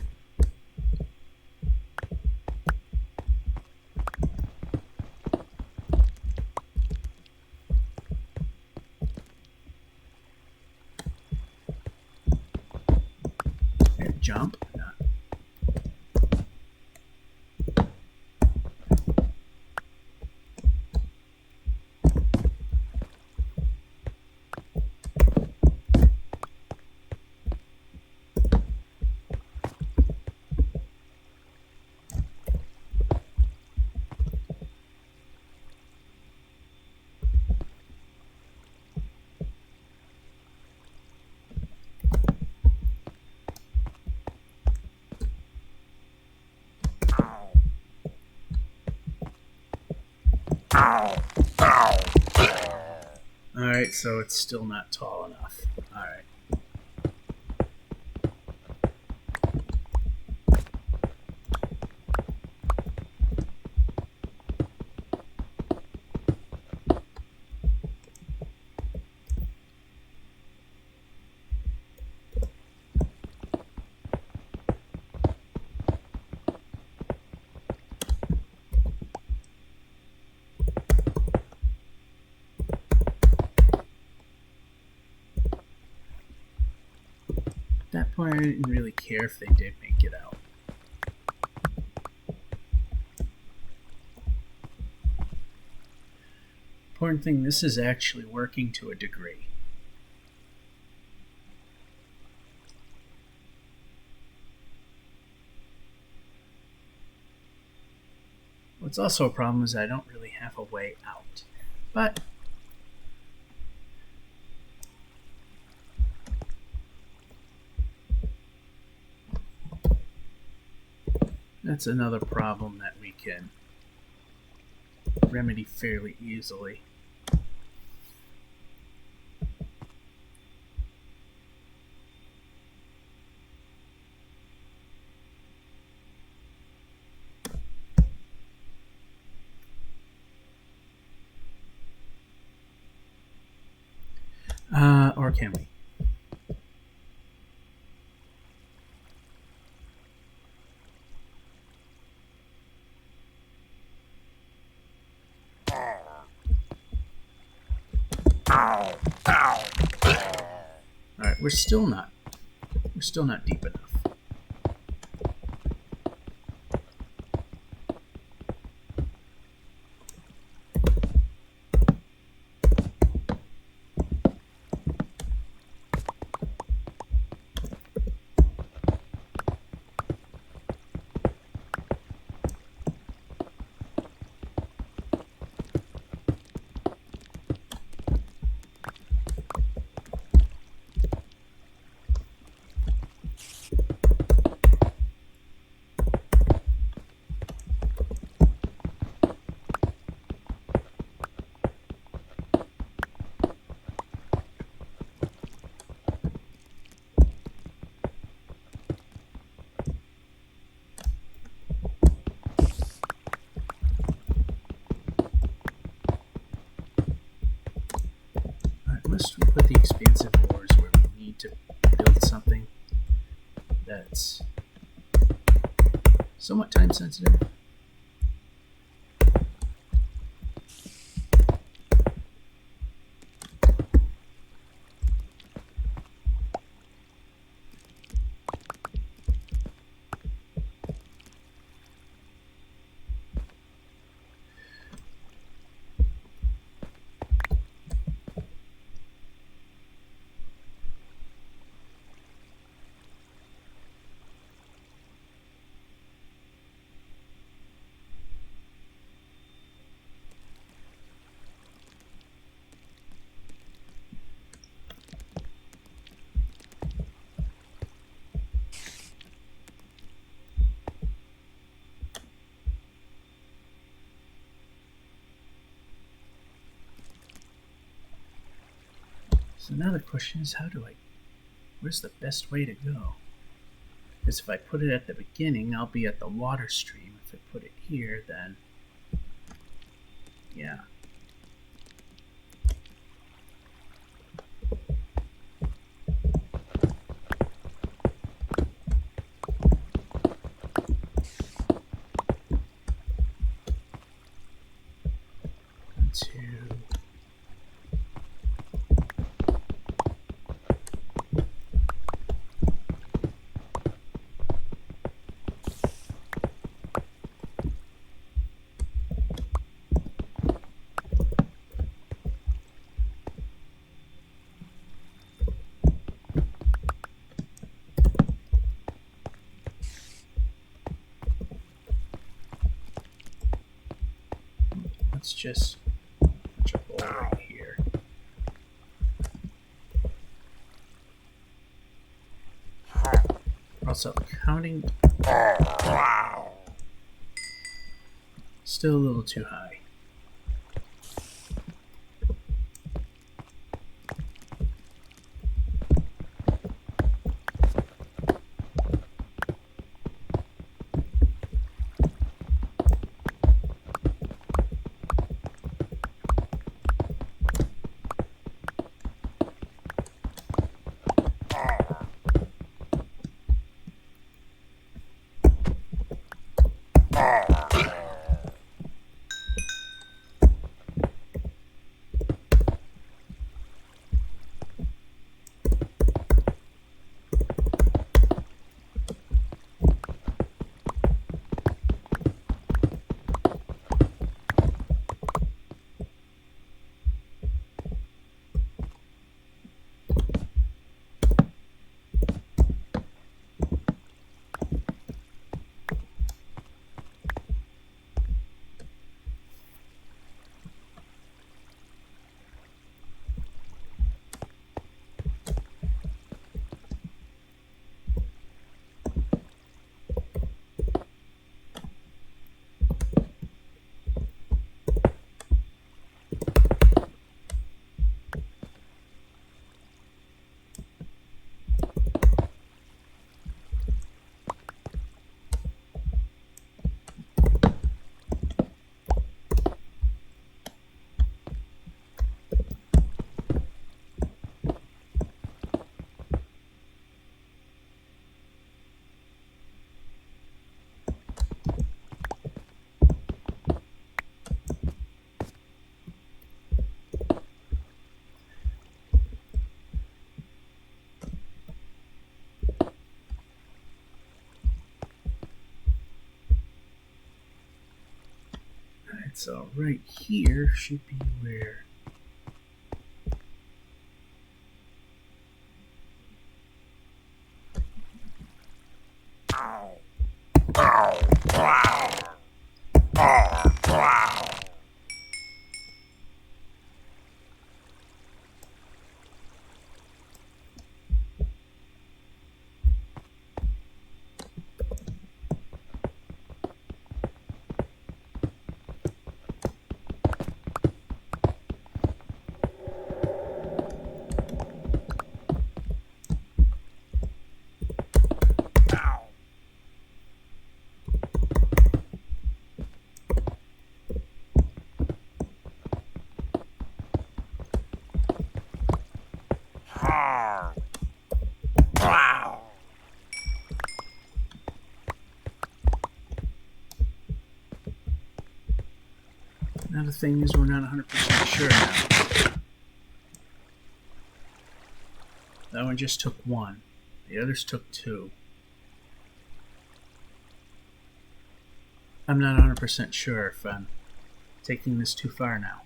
Speaker 1: And jump. Alright, so it's still not tall enough. Alright. At that point, I didn't really care if they did make it out. Important thing, this is actually working to a degree. What's also a problem is I don't really have a way out. But that's another problem that we can remedy fairly easily. Or can we? Alright, we're still not deep enough. Must we put the expansive ores where we need to build something that's somewhat time sensitive? So now the question is, where's the best way to go? Because if I put it at the beginning, I'll be at the water stream. If I put it here, then, yeah. Let's just punch a hole right here. Also, counting. Still a little too high. So right here should be where now the thing is we're not 100% sure now. That one just took one. The others took two. I'm not 100% sure if I'm taking this too far now.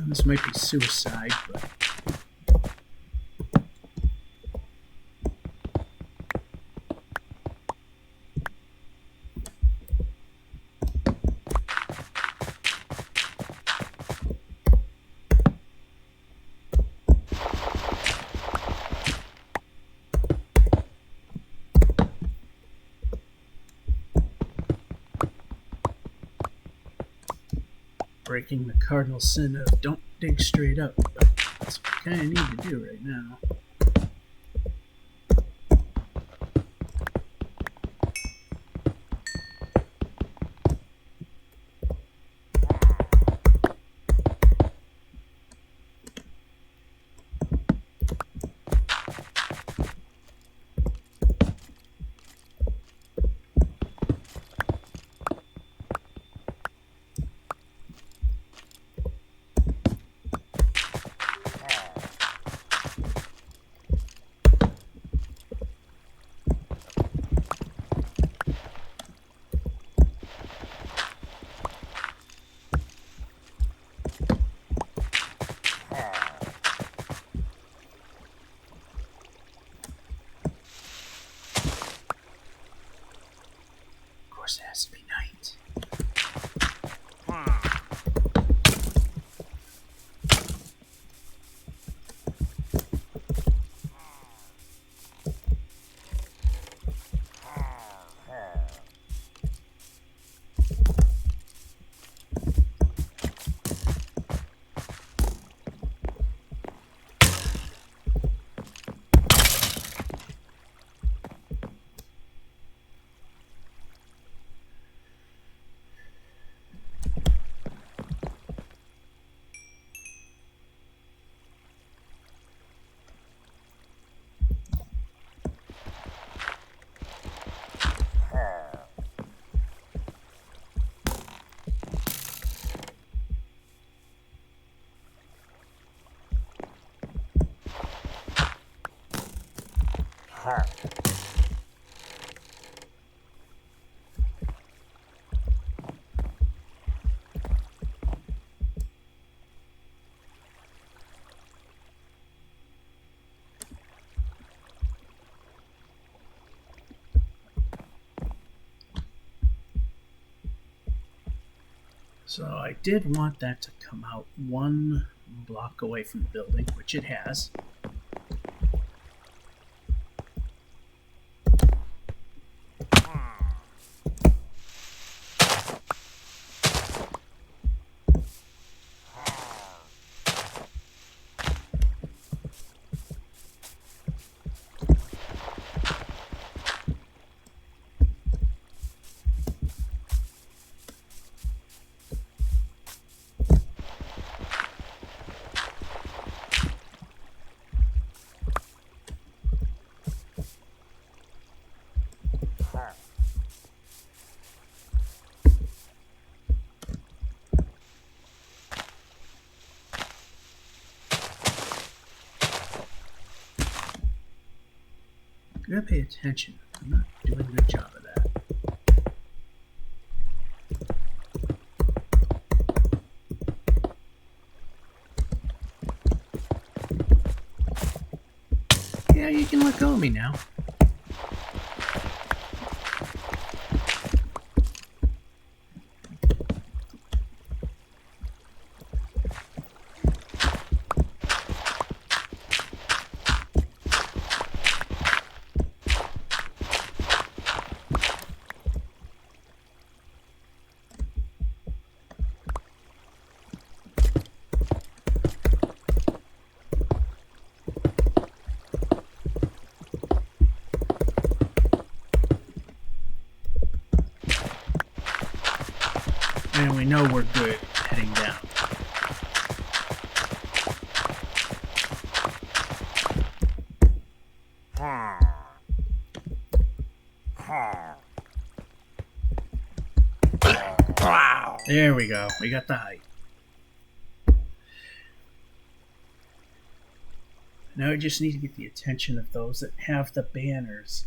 Speaker 1: This might be suicide, but breaking the cardinal sin of don't dig straight up. But that's what I kind of need to do right now. So I did want that to come out 1 block away from the building, which it has. You gotta pay attention. I'm not doing a good job of that. Yeah, you can let go of me now. And we know we're good heading down. There we go. We got the height. Now we just need to get the attention of those that have the banners.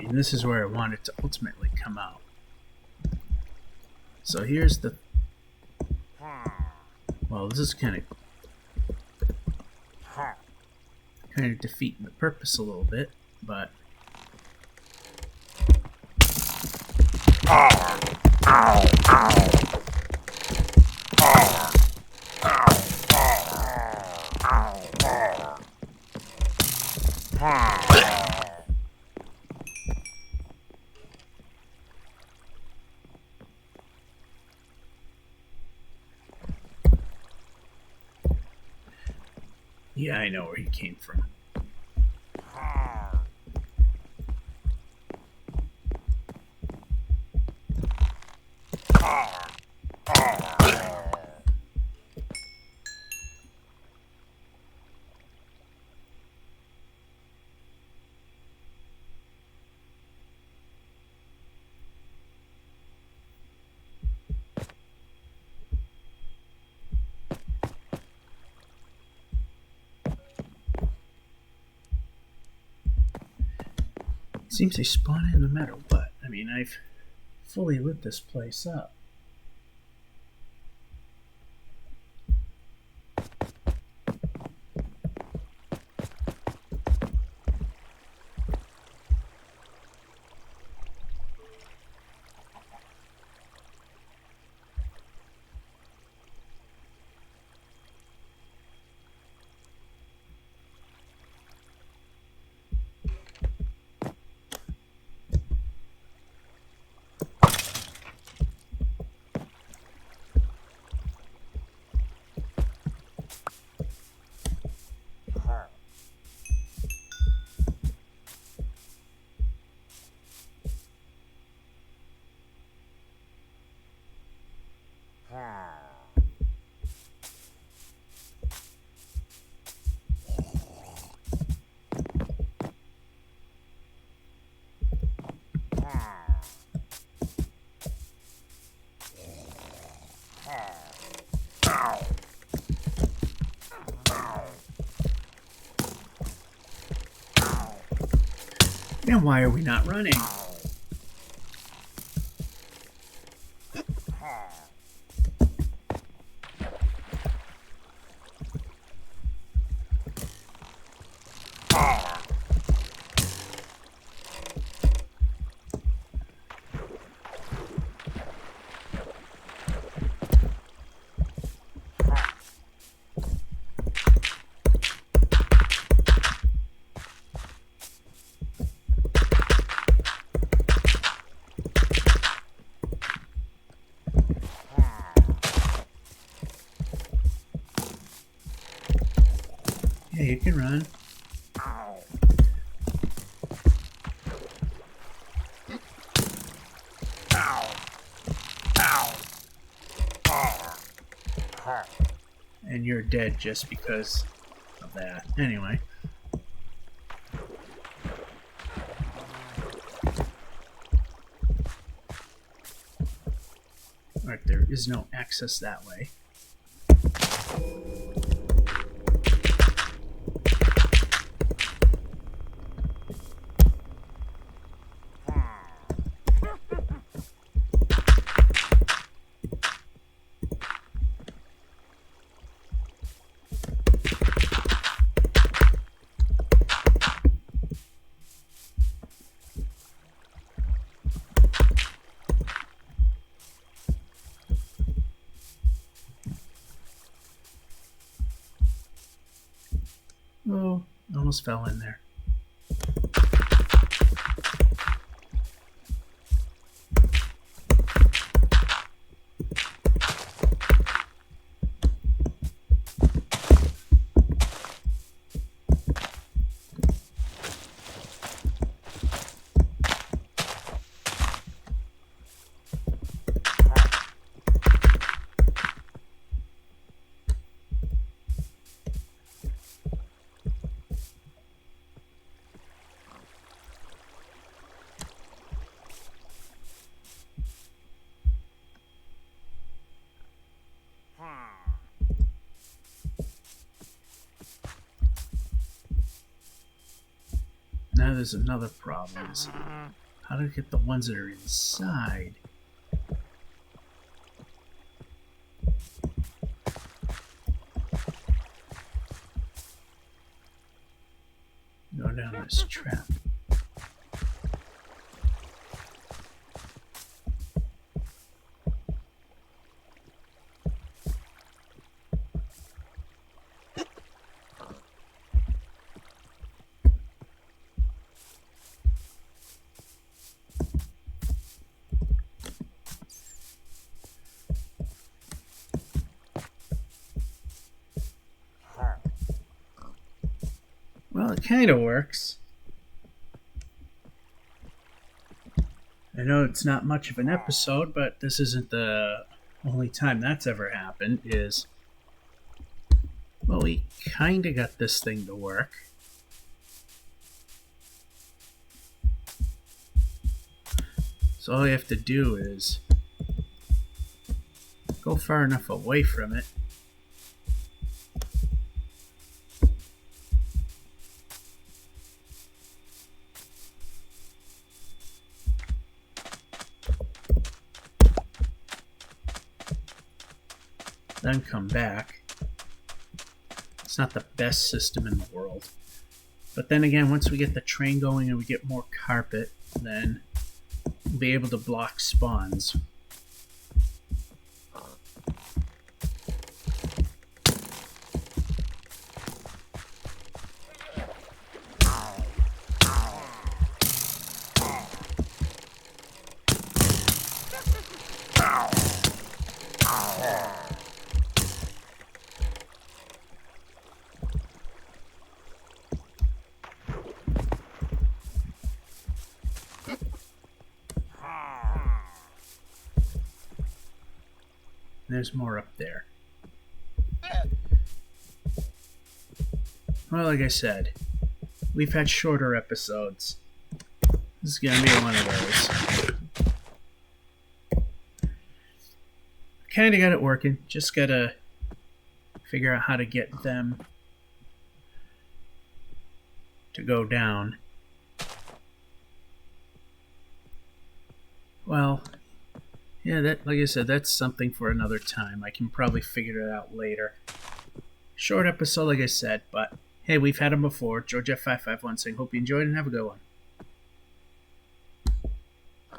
Speaker 1: And this is where I want it to ultimately come out. So here's the... Well, this is kind of defeating the purpose a little bit, but... Yeah, I know where he came from. Seems they spawn in no matter what. I mean, I've fully lit this place up. And why are we not running? Yeah, you can run. And you're dead just because of that. Anyway. Alright, there is no access that way. Oh, almost fell in there. Now there's another problem. Is how to get the ones that are inside. Go down this trap. Well, it kind of works. I know it's not much of an episode, but this isn't the only time that's ever happened. Well, we kind of got this thing to work. So all you have to do is go far enough away from it. then come back. It's not the best system in the world. But then again, once we get the train going and we get more carpet, then we'll be able to block spawns. There's more up there. Well, like I said, we've had shorter episodes. This is going to be one of those. Kind of got it working. Just got to figure out how to get them to go down. Well, yeah, that, like I said, that's something for another time. I can probably figure it out later. Short episode, like I said, but hey, we've had them before. George F551 saying, hope you enjoyed and have a good one.